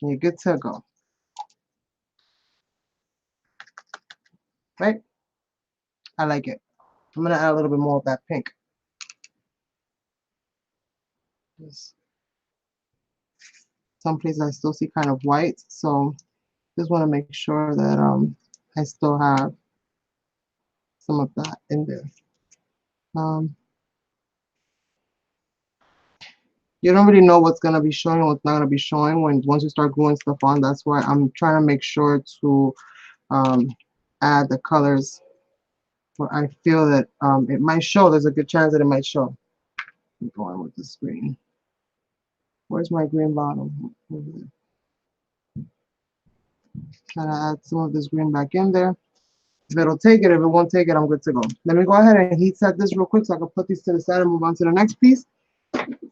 you're good to go. Right? I like it. I'm going to add a little bit more of that pink. Some places I still see kind of white, so just want to make sure that I still have some of that in there. You don't really know what's gonna be showing and what's not gonna be showing once you start gluing stuff on. That's why I'm trying to make sure to add the colors But I feel that it might show. There's a good chance that it might show. I'm going with this green. Where's my green bottom? Trying to add some of this green back in there. If it'll take it, if it won't take it, I'm good to go. Let me go ahead and heat set this real quick so I can put these to the side and move on to the next piece.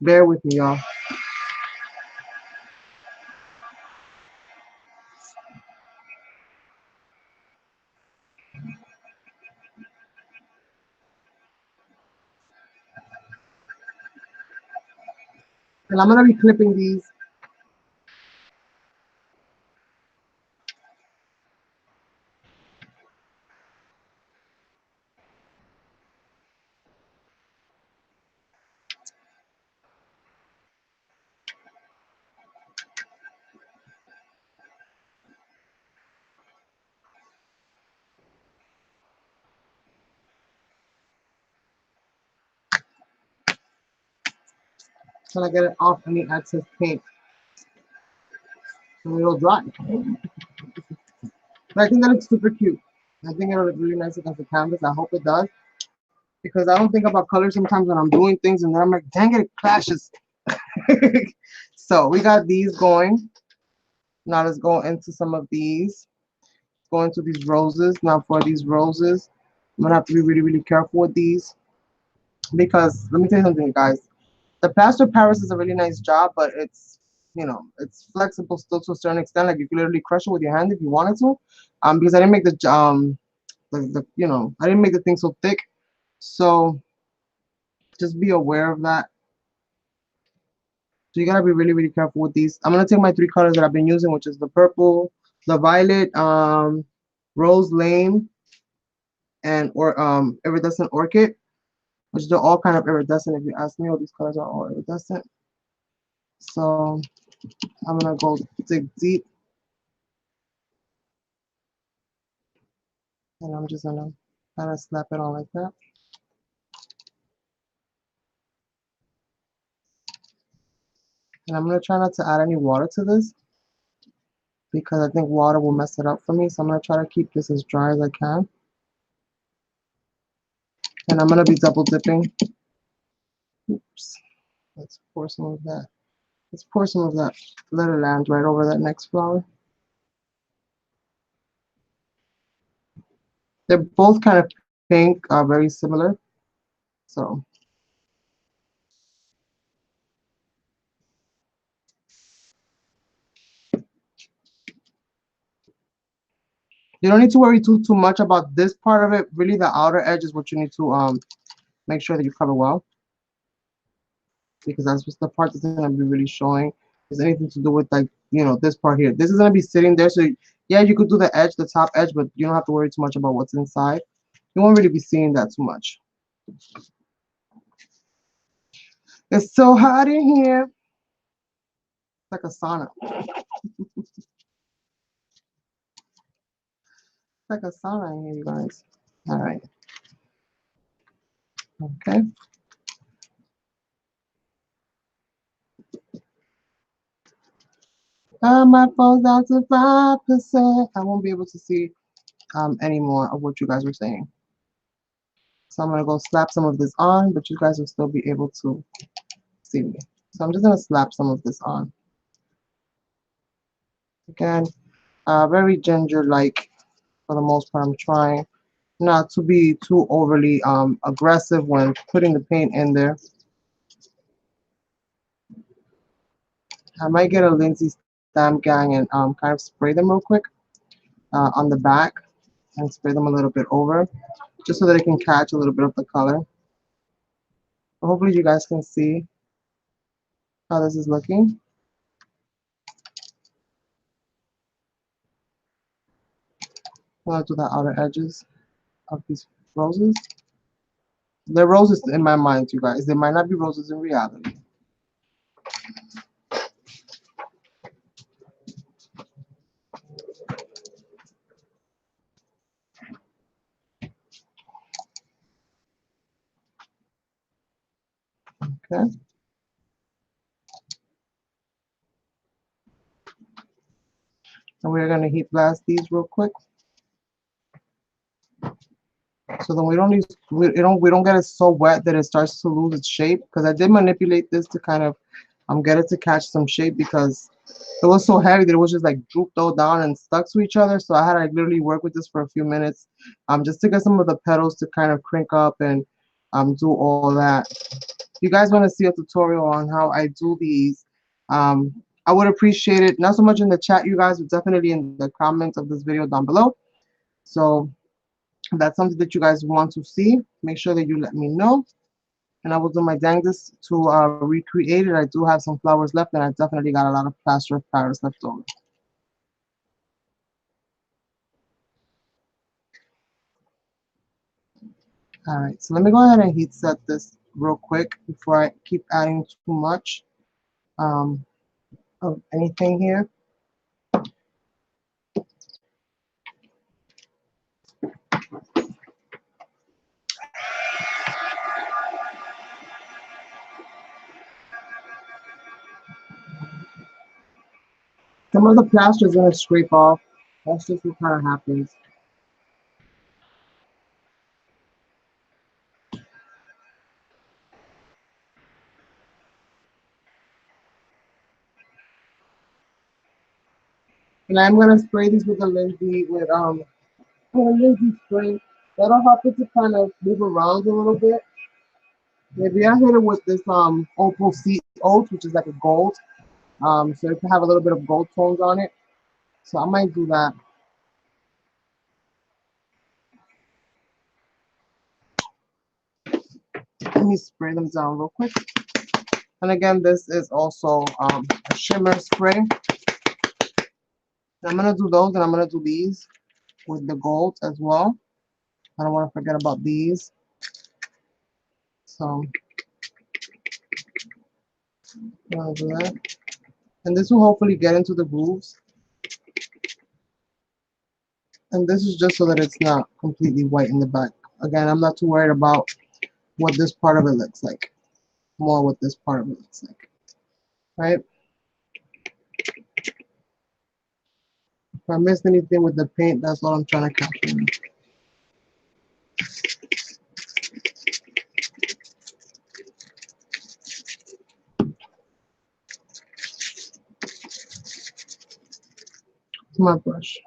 Bear with me, y'all. And I'm gonna be clipping these. Trying to get it off any excess paint. And it'll dry. But I think that looks super cute. I think it'll look really nice against the canvas. I hope it does. Because I don't think about color sometimes when I'm doing things and then I'm like, dang it clashes. So we got these going. Now let's go into some of these. Go into these roses. Now for these roses, I'm gonna have to be really, really careful with these. Because let me tell you something, guys. The Plaster of Paris is a really nice job, but it's, you know, it's flexible still to a certain extent. Like you can literally crush it with your hand if you wanted to. Because I didn't make the you know, I didn't make the thing so thick. So just be aware of that. So you gotta be really, really careful with these. I'm gonna take my three colors that I've been using, which is the purple, the violet, rose lane, and or iridescent orchid, which they're all kind of iridescent. If you ask me, all these colors are all iridescent. So I'm gonna go dig deep, and I'm just gonna kind of slap it on like that. And I'm gonna try not to add any water to this because I think water will mess it up for me. So I'm gonna try to keep this as dry as I can. And I'm gonna be double dipping. Oops. Let's pour some of that. Let's pour some of that. Let it land right over that next flower. They're both kind of pink, very similar. So you don't need to worry too much about this part of it. Really, the outer edge is what you need to make sure that you cover well, because that's just the part that's gonna be really showing. Is anything to do with, like, you know, this part here. This is gonna be sitting there. So yeah, you could do the edge, the top edge, but you don't have to worry too much about what's inside. You won't really be seeing that too much. It's so hot in here. It's like a sauna. It's like a sauna in here, you guys. All right. Okay. My phone's down to 5%. I won't be able to see any more of what you guys were saying. So I'm gonna go slap some of this on, but you guys will still be able to see me. So I'm just gonna slap some of this on. Again, very ginger-like for the most part. I'm trying not to be too overly aggressive when putting the paint in there. I might get a Lindsay stamp gang and kind of spray them real quick on the back and spray them a little bit over, just so that it can catch a little bit of the color. Hopefully you guys can see how this is looking. I'm gonna do the outer edges of these roses. They're roses in my mind, you guys. They might not be roses in reality. Okay. And we're gonna heat blast these real quick. So then we don't get it so wet that it starts to lose its shape. Because I did manipulate this to kind of get it to catch some shape, because it was so heavy that it was just like drooped all down and stuck to each other. So I had to like literally work with this for a few minutes, just to get some of the petals to kind of crank up and do all that. If you guys want to see a tutorial on how I do these, I would appreciate it. Not so much in the chat, you guys, but definitely in the comments of this video down below. So if that's something that you guys want to see, make sure that you let me know. And I will do my dangest to recreate it. I do have some flowers left, and I definitely got a lot of plaster of Paris left over. All right, so let me go ahead and heat set this real quick before I keep adding too much um, of anything here. Some of the plaster is going to scrape off. That's just what kind of happens. And I'm going to spray these with a Lindsay, with a Lindsay spray. That'll help it to kind of move around a little bit. Maybe I hit it with this opal seed oat, which is like a gold. So it can have a little bit of gold tones on it. So I might do that. Let me spray them down real quick. And again, this is also a shimmer spray. I'm gonna do those, and I'm gonna do these with the gold as well. I don't want to forget about these. So I'm gonna do that. And this will hopefully get into the grooves. And this is just so that it's not completely white in the back. Again, I'm not too worried about what this part of it looks like. More what this part of it looks like. Right? If I missed anything with the paint, that's what I'm trying to capture. My brush.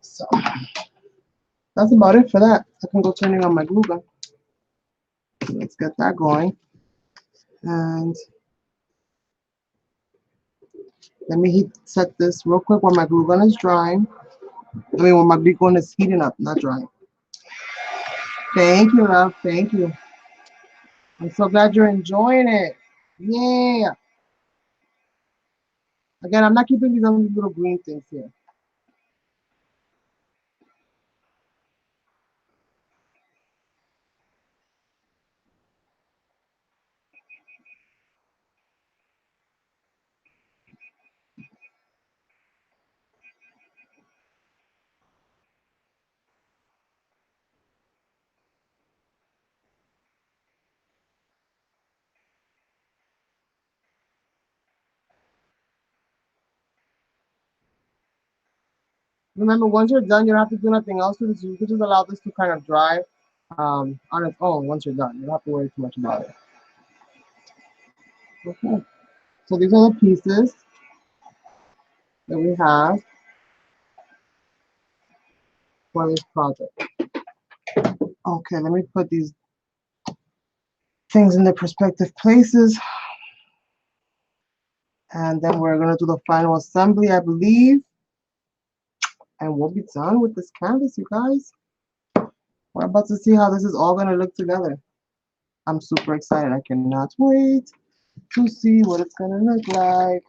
So that's about it for that. I can go turning on my glue gun. Let's get that going. And let me heat set this real quick while my glue gun is drying. I mean, when my glue gun is heating up, not drying. Thank you, love. Thank you. I'm so glad you're enjoying it. Yeah. Again, I'm not keeping these other little green things here. Remember, once you're done, you don't have to do nothing else with this. You can just allow this to kind of dry on its own once you're done. You don't have to worry too much about it. Okay. So these are the pieces that we have for this project. Okay, let me put these things in their prospective places. And then we're going to do the final assembly, I believe. And we'll be done with this canvas, you guys. We're about to see how this is all going to look together. I'm super excited. I cannot wait to see what it's going to look like.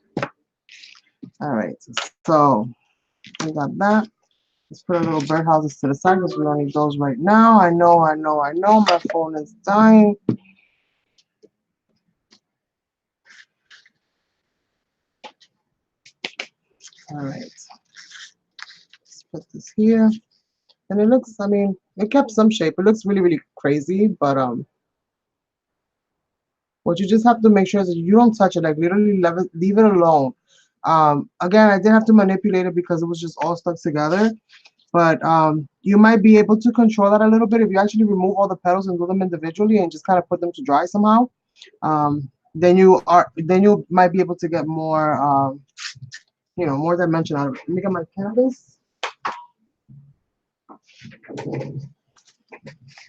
All right, so we got that. Let's put our little birdhouses to the side because we don't need those right now. I know. My phone is dying. All right. Let's put this here. And it looks, I mean, it kept some shape. It looks really, really crazy, but what you just have to make sure is that you don't touch it. Like literally leave it alone. Again, I did have to manipulate it because it was just all stuck together. But you might be able to control that a little bit if you actually remove all the petals and do them individually and just kind of put them to dry somehow. Then you might be able to get more more dimension out of it. Let me get my canvas,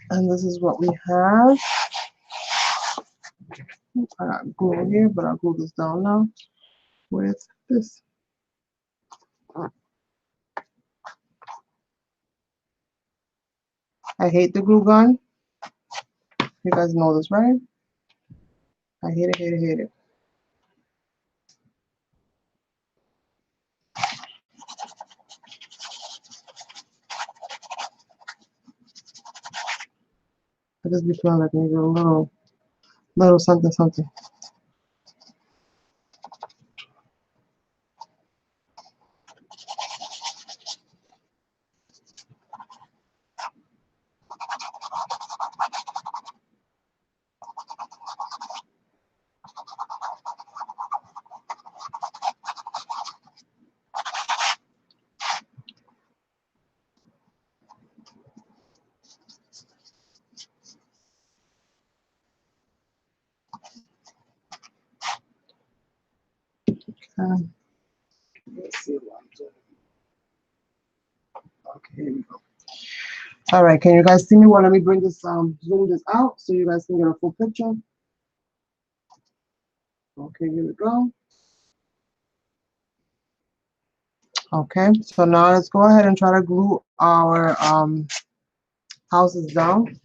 and this is what we have. I got glue here, but I'll glue this down now with this. I hate the glue gun. You guys know this, right? I hate it, hate it, hate it. I just be feeling like I need a little something, something. Let's see what I'm doing. Okay, here we go. All right, can you guys see me? Well, let me bring this zoom this out so you guys can get a full picture. Okay, here we go. Okay, so now let's go ahead and try to glue our houses down.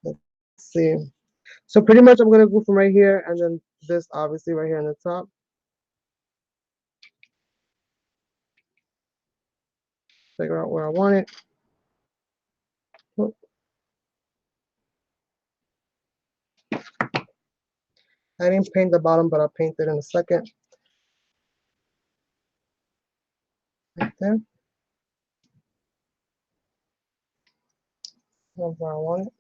Let's see. So pretty much I'm gonna glue from right here and then this obviously right here on the top. Figure out where I want it. I didn't paint the bottom, but I'll paint it in a second. Right there. That's where I want it.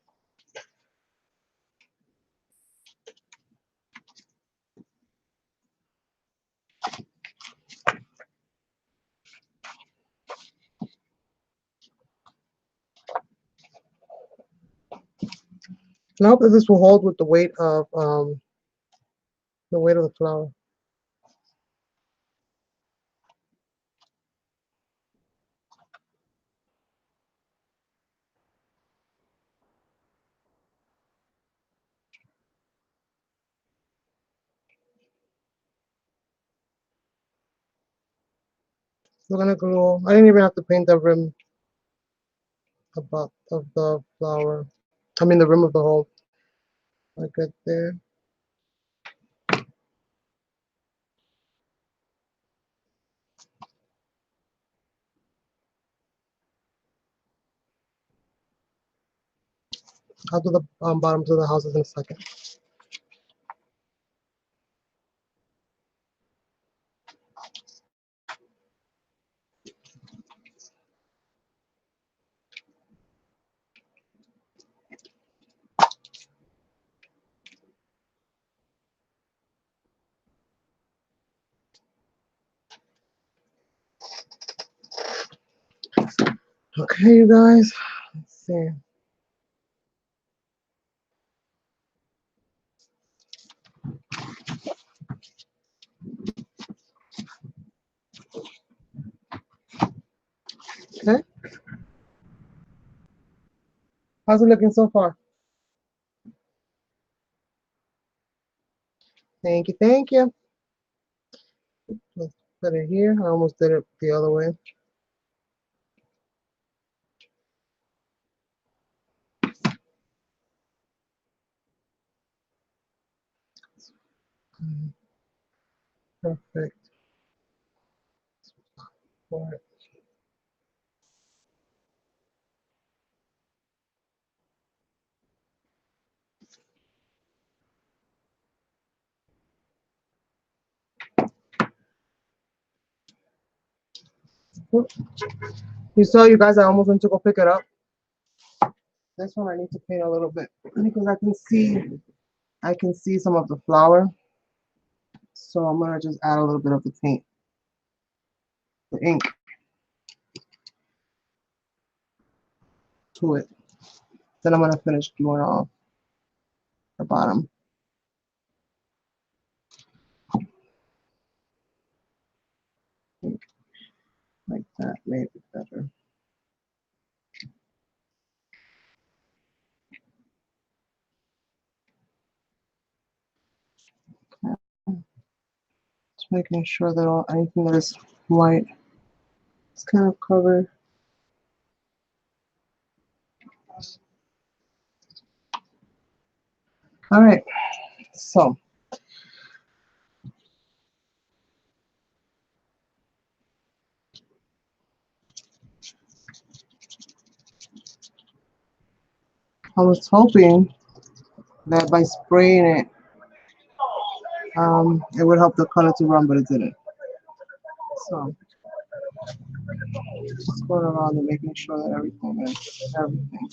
And I hope that this will hold with the weight of the flower. We're gonna glue. I didn't even have to paint the rim of the flower. I mean the rim of the hole. Like right there. I'll do the bottoms of the houses in a second. Okay, you guys. Let's see. Okay. How's it looking so far? Thank you, thank you. Let's put it here. I almost did it the other way. Perfect. For it. You saw, you guys, I almost went to go pick it up. This one I need to paint a little bit because I can see some of the flower. So I'm gonna just add a little bit of the paint, the ink to it. Then I'm gonna finish doing off the bottom. Like that, maybe better. Okay. Just making sure that anything that is white is kind of covered. All right, so I was hoping that by spraying it, it would help the color to run, but it didn't. So just going around and making sure that everything is everything.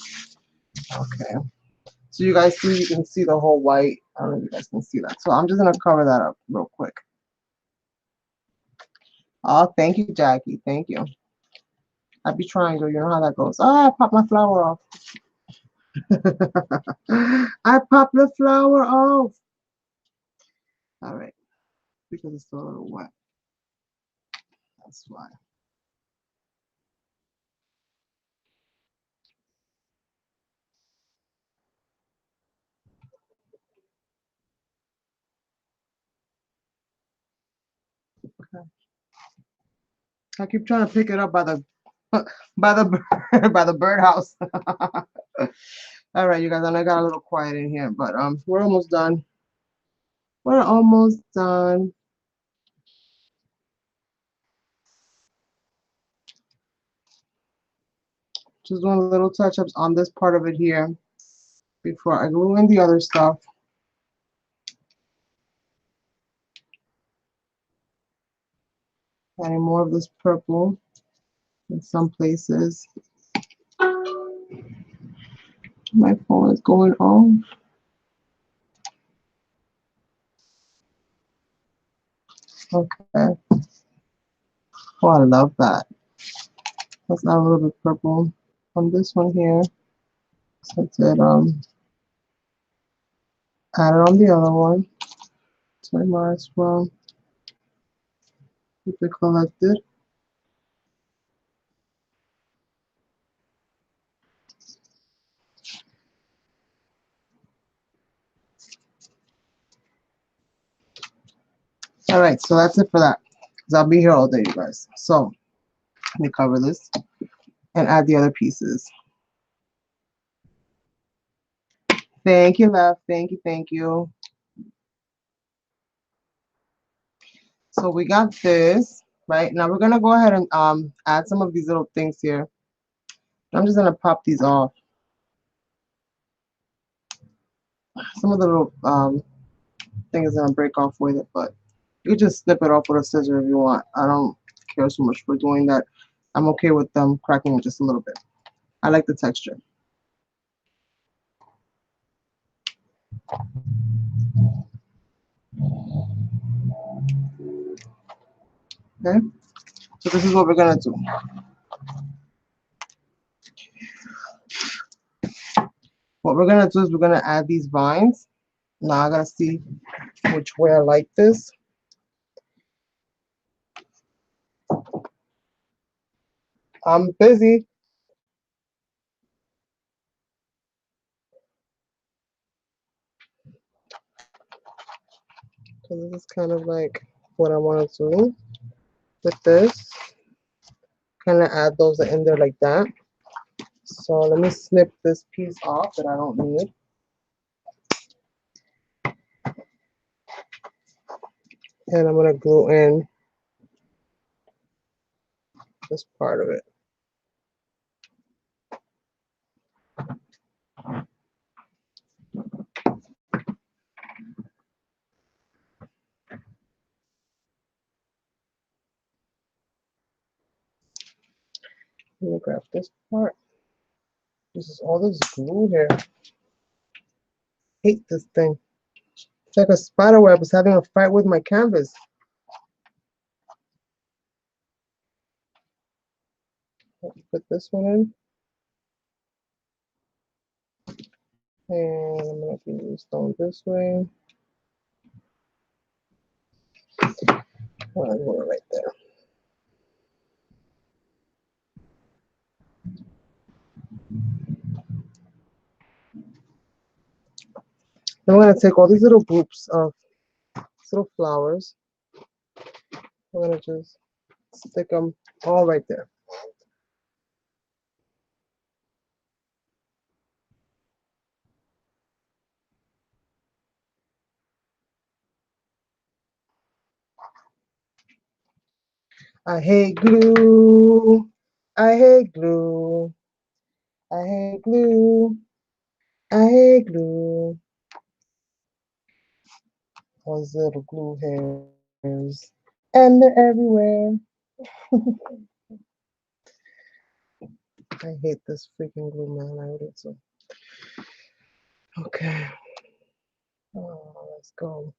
Okay. So you guys see, you can see the whole white. I don't know if you guys can see that. So I'm just gonna cover that up real quick. Oh, thank you, Jackie. Thank you. Happy triangle. You know how that goes. Oh, I popped my flower off. I popped the flower off. All right, because it's still a little wet. That's why. Okay. I keep trying to pick it up by the by the by the birdhouse. All right, you guys. I know I got a little quiet in here, but we're almost done. We're almost done. Just doing little touch-ups on this part of it here before I glue in the other stuff. Adding more of this purple in some places. My phone is going off. Okay. Oh, I love that. Let's add a little bit purple on this one here. Since it added on the other one. So I might as well keep it collected. All right, so that's it for that. Because I'll be here all day, you guys. So let me cover this and add the other pieces. Thank you, love. Thank you, thank you. So we got this, right? Now we're gonna go ahead and add some of these little things here. I'm just gonna pop these off. Some of the little things gonna break off with it, but you can just snip it off with a scissor if you want. I don't care so much for doing that. I'm okay with them cracking it just a little bit. I like the texture. Okay, so this is what we're gonna do. What we're gonna do is we're gonna add these vines. Now I gotta see which way I like this. I'm busy. So this is kind of like what I want to do with this. Kind of add those in there like that. So let me snip this piece off that I don't need. And I'm gonna glue in this part of it. Let me grab this part. This is all this glue here. Hate this thing. It's like a spider web is having a fight with my canvas. Let me put this one in. And I'm going to be stone this way. One more right there. Then I'm going to take all these little groups of little flowers. I'm going to just stick them all right there. I hate glue. I hate glue. I hate glue. I hate glue. All these little glue hairs. And they're everywhere. I hate this freaking glue, man. I hate it so. Okay. Oh, let's go.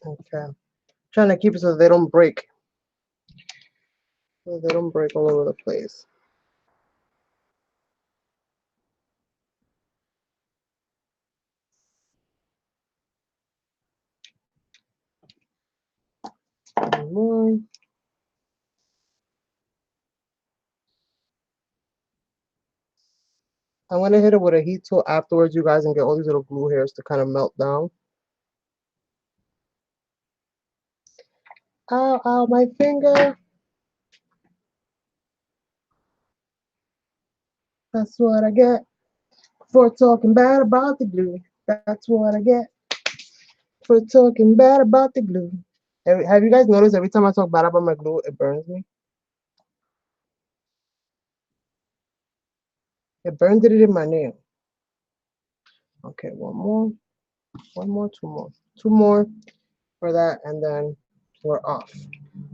Okay. Trying to keep it so they don't break. So they don't break all over the place. One more. I'm gonna hit it with a heat tool afterwards, you guys, and get all these little glue hairs to kind of melt down. Ow, ow, my finger. That's what I get for talking bad about the glue. That's what I get for talking bad about the glue. Have you guys noticed every time I talk bad about my glue, it burns me? It burned it in my nail. Okay, one more, two more. Two more for that, and then we're off.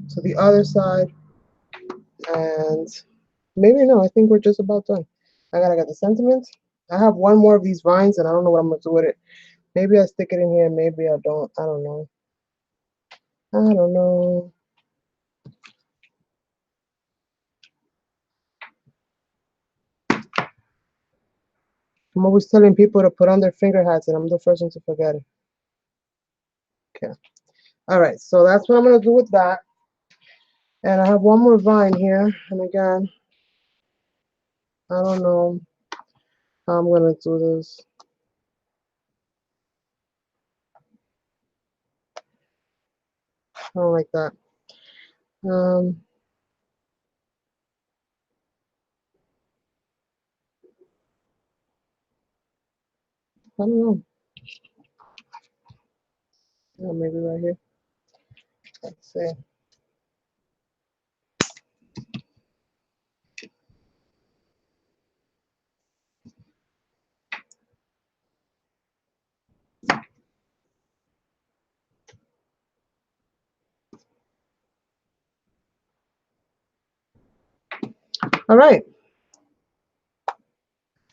So the other side, and maybe no, I think we're just about done. I gotta get the sentiments. I have one more of these vines, and I don't know what I'm gonna do with it. Maybe I stick it in here, maybe I don't. I don't know. I don't know. I'm always telling people to put on their finger hats, and I'm the first one to forget it. Okay. All right, so that's what I'm gonna do with that. And I have one more vine here, and again, I don't know how I'm gonna do this. I don't like that. I don't know. Yeah, maybe right here. Let's see. All right. I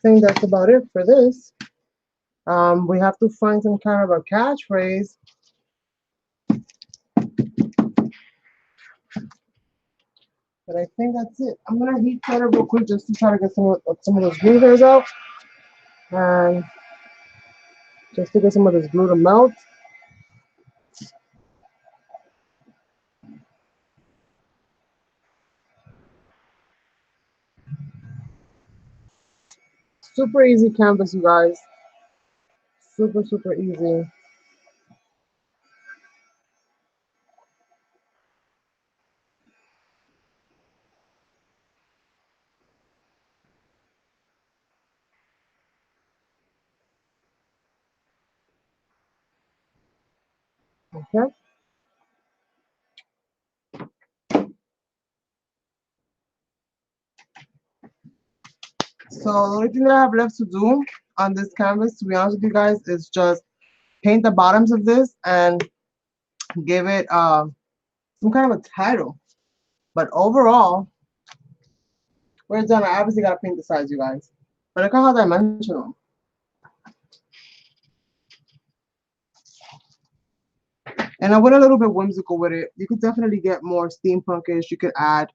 think that's about it for this. We have to find some kind of a catchphrase. But I think that's it. I'm gonna heat set it real quick just to try to get some of those glue hairs out, and just to get some of this glue to melt. Super easy canvas, you guys. Super, super easy. Okay. So the only thing that I have left to do on this canvas, to be honest with you guys, is just paint the bottoms of this and give it some kind of a title. But overall, we're done. I obviously gotta paint the sides, you guys. But look at how dimensional. And I went a little bit whimsical with it. You could definitely get more steampunkish. You could add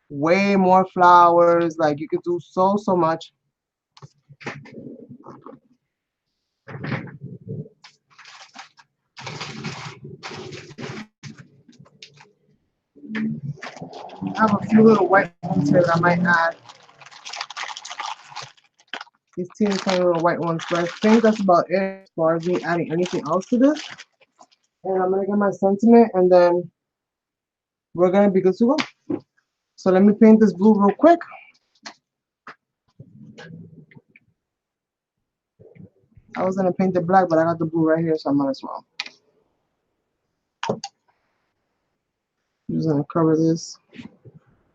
way more flowers. Like you could do so much. I have a few little white ones here that I might add. These teeny tiny little white ones. But I think that's about it as far as me adding anything else to this. And I'm gonna get my sentiment, and then we're gonna be good to go. So let me paint this blue real quick. I was gonna paint it black, but I got the blue right here, so I might as well. I'm just gonna cover this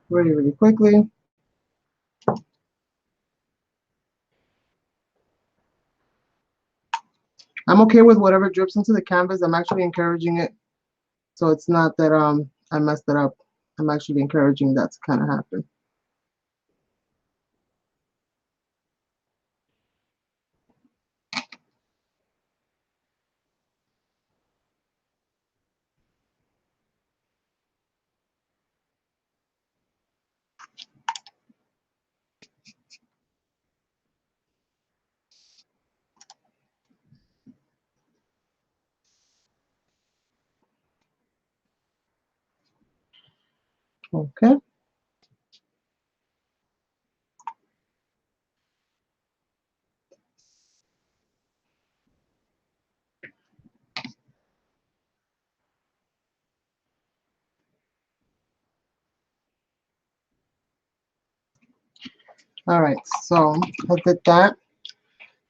really quickly. I'm okay with whatever drips into the canvas. I'm actually encouraging it, so it's not that I messed it up. I'm actually encouraging that to kind of happen. Okay. All right, so I did that.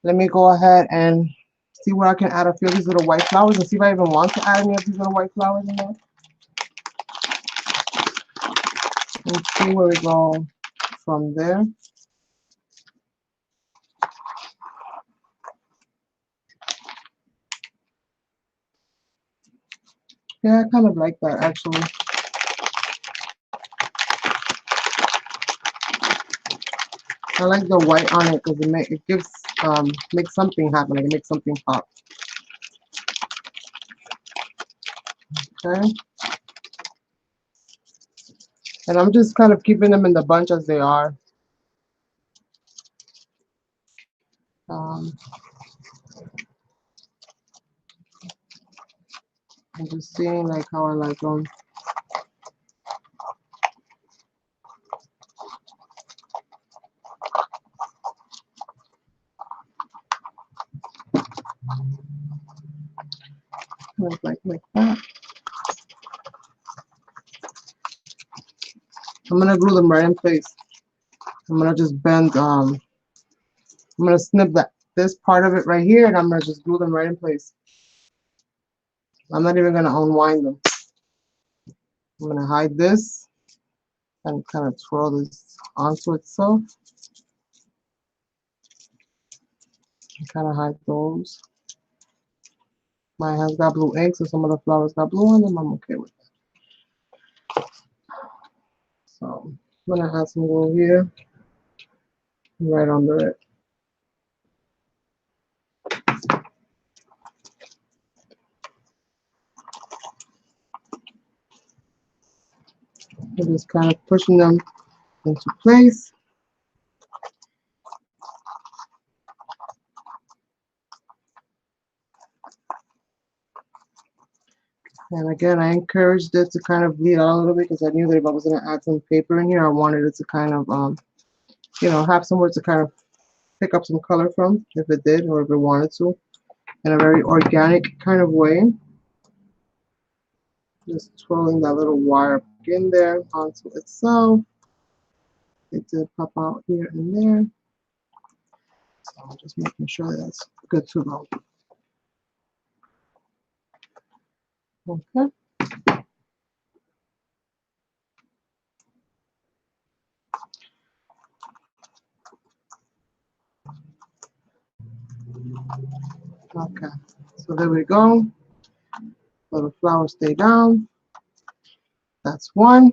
Let me go ahead and see where I can add a few of these little white flowers and see if I even want to add any of these little white flowers in there. And see where we go from there. Yeah, I kind of like that actually. I like the white on it because it gives makes something happen, like it makes something pop. Okay. And I'm just kind of keeping them in the bunch as they are. Um, I'm just seeing like how I like them. Like that. I'm gonna glue them right in place. I'm gonna just bend. I'm gonna snip this part of it right here, and I'm gonna just glue them right in place. I'm not even gonna unwind them. I'm gonna hide this and kind of twirl this onto itself. And kind of hide those. Mine has got blue ink, so some of the flowers got blue on them. I'm okay with that. So I'm gonna add some glue here, right under it. I'm just kind of pushing them into place. And again, I encouraged it to kind of bleed out a little bit because I knew that if I was going to add some paper in here, I wanted it to kind of, have somewhere to kind of pick up some color from, if it did or if it wanted to, in a very organic kind of way. Just twirling that little wire in there onto itself. It did pop out here and there. So I'm just making sure that's good to go. Okay. Okay. So there we go. Let the flowers stay down. That's one.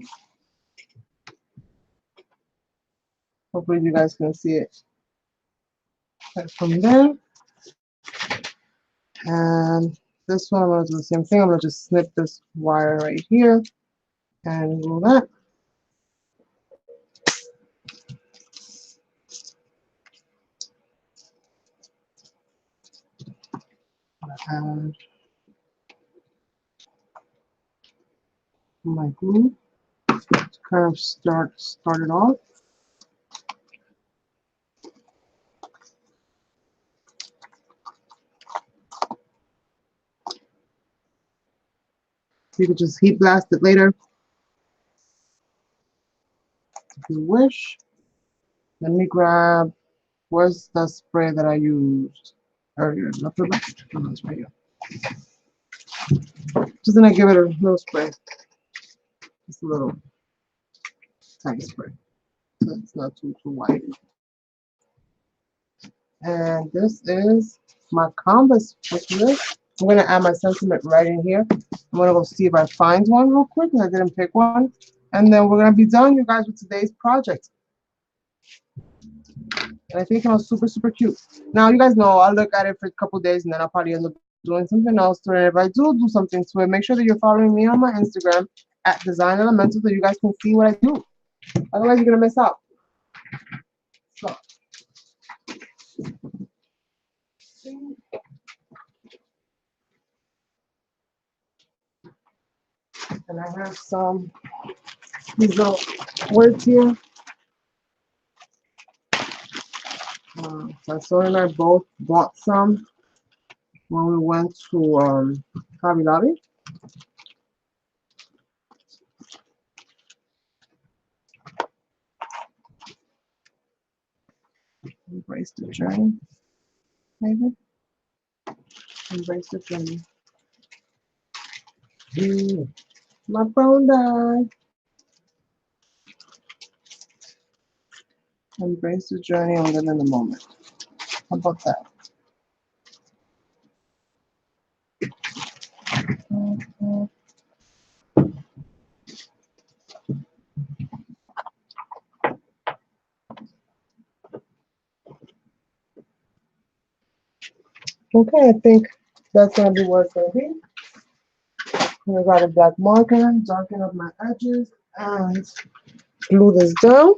Hopefully you guys can see it from there. And this one, I'm going to do the same thing. I'm going to just snip this wire right here and glue that. And my glue to kind of start it off. You could just heat blast it later if you wish. Let me grab, where's the spray that I used earlier? Left or right? Oh, it's right here. Just gonna give it a little spray. Just a little tiny spray. So it's not too white. And this is my canvas for today. I'm gonna add my sentiment right in here. I'm gonna go see if I find one real quick. I didn't pick one. And then we're gonna be done, you guys, with today's project. And I think it was super, super cute. Now, you guys know I'll look at it for a couple days and then I'll probably end up doing something else to it. If I do something to it, make sure that you're following me on my Instagram at Design Elemental so you guys can see what I do. Otherwise, you're going to miss out. So. And I have some these little words here. So and I both bought some when we went to Hobby Lobby. Embrace the journey, maybe. Embrace the journey. My phone died. Embrace the journey and live in the moment. How about that? Okay, I think that's gonna be what it's gonna be. I'm gonna grab a black marker, darken up my edges, and glue this down.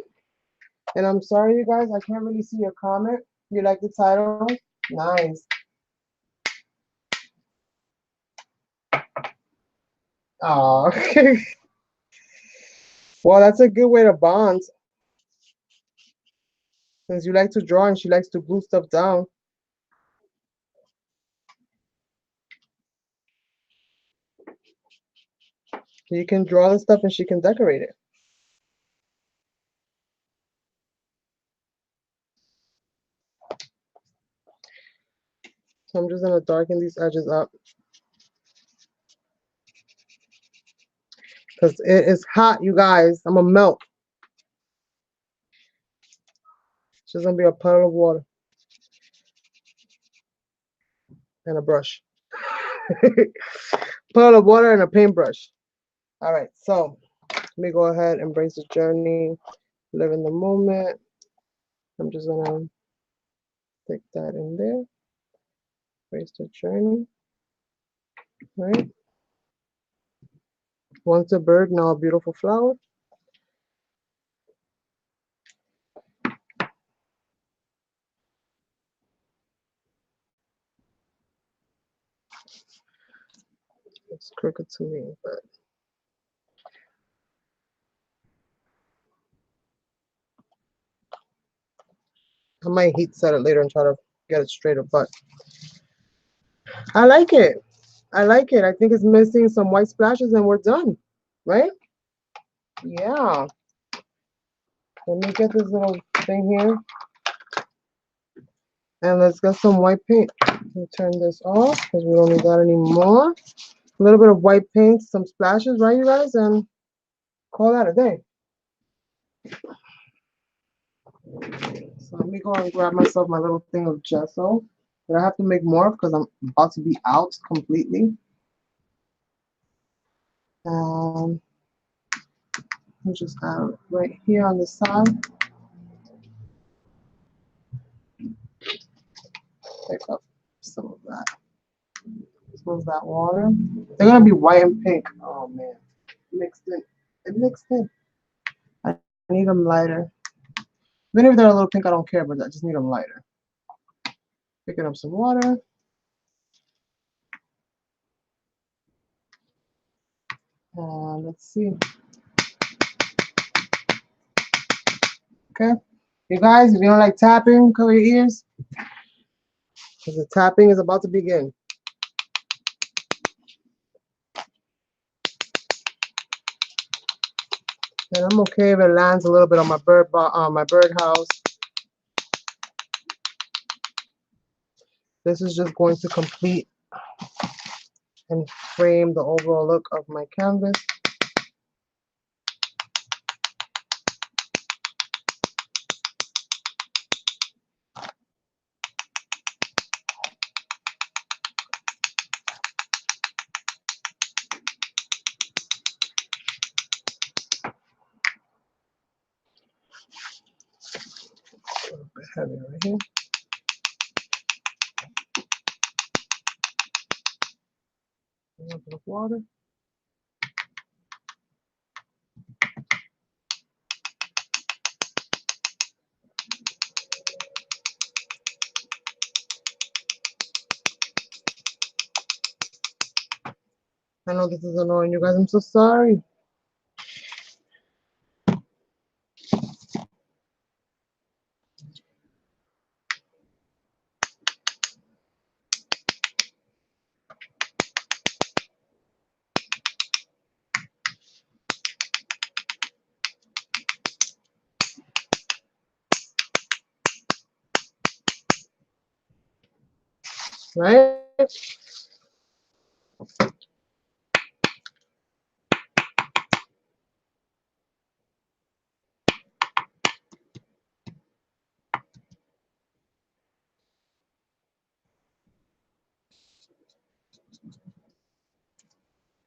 And I'm sorry, you guys, I can't really see your comment. You like the title? Nice. Oh, well, that's a good way to bond. Since you like to draw and she likes to glue stuff down. You can draw the stuff and she can decorate it. So I'm just gonna darken these edges up. Because it is hot, you guys. I'm gonna melt. It's just gonna be a puddle of water. And a brush. Puddle of water and a paintbrush. All right, so let me go ahead, embrace the journey, live in the moment. I'm just gonna stick that in there. Embrace the journey. Right. Once a bird, now a beautiful flower. It's crooked to me, but I might heat set it later and try to get it straighter, but I like it. I like it. I think it's missing some white splashes and we're done, right? Yeah. Let me get this little thing here. And let's get some white paint. Let me turn this off because we don't need that anymore. A little bit of white paint, some splashes, right, you guys? And call that a day. So let me go and grab myself my little thing of gesso. But I have to make more because I'm about to be out completely. And I'll just add it right here on the side. pick up some of that. Some of that water. They're gonna be white and pink. Oh man, mixed in. It mixed in. I need them lighter. Even if they're a little pink, I don't care, but I just need them lighter. Picking up some water. Let's see. Okay. You guys, if you don't like tapping, cover your ears. Because the tapping is about to begin. And I'm okay if it lands a little bit on my birdhouse. This is just going to complete and frame the overall look of my canvas. A little bit heavy right here. A little bit of water. I know this is annoying you guys. I'm so sorry. Right?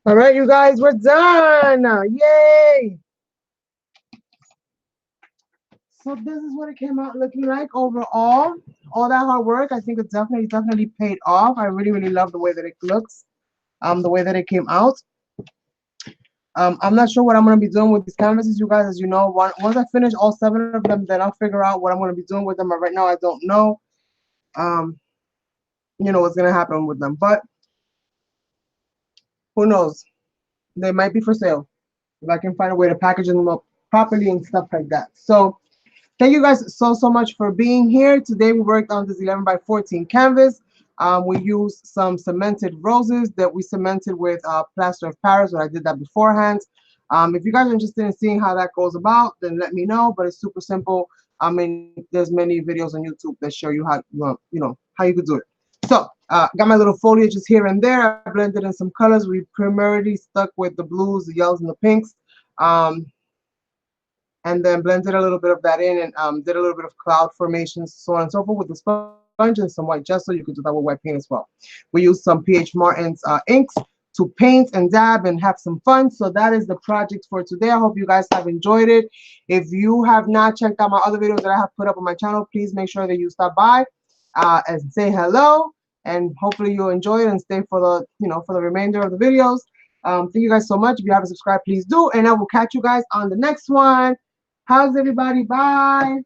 All right, you guys, we're done. Yay! So this is what it came out looking like overall. All that hard work, I think it definitely paid off. I really love the way that it looks, the way that it came out. I'm not sure what I'm gonna be doing with these canvases, you guys. As you know, once I finish all 7 of them, then I'll figure out what I'm gonna be doing with them. But right now, I don't know. You know what's gonna happen with them, but who knows? They might be for sale if I can find a way to package them up properly and stuff like that. So thank you guys so much for being here. Today we worked on this 11 by 14 canvas. We used some cemented roses that we cemented with Plaster of Paris, but I did that beforehand. If you guys are interested in seeing how that goes about, then let me know, but it's super simple. I mean, there's many videos on YouTube that show you how how you could do it. So got my little foliages here and there. I blended in some colors. We primarily stuck with the blues, the yellows, and the pinks. And then blended a little bit of that in and did a little bit of cloud formations, so on and so forth with the sponge and some white gesso. You could do that with white paint as well. We used some P.H. Martin's inks to paint and dab and have some fun. So that is the project for today. I hope you guys have enjoyed it. If you have not checked out my other videos that I have put up on my channel, please make sure that you stop by and say hello. And hopefully you'll enjoy it and stay for the for the remainder of the videos. Thank you guys so much. If you haven't subscribed, please do. And I will catch you guys on the next one. How's everybody? Bye.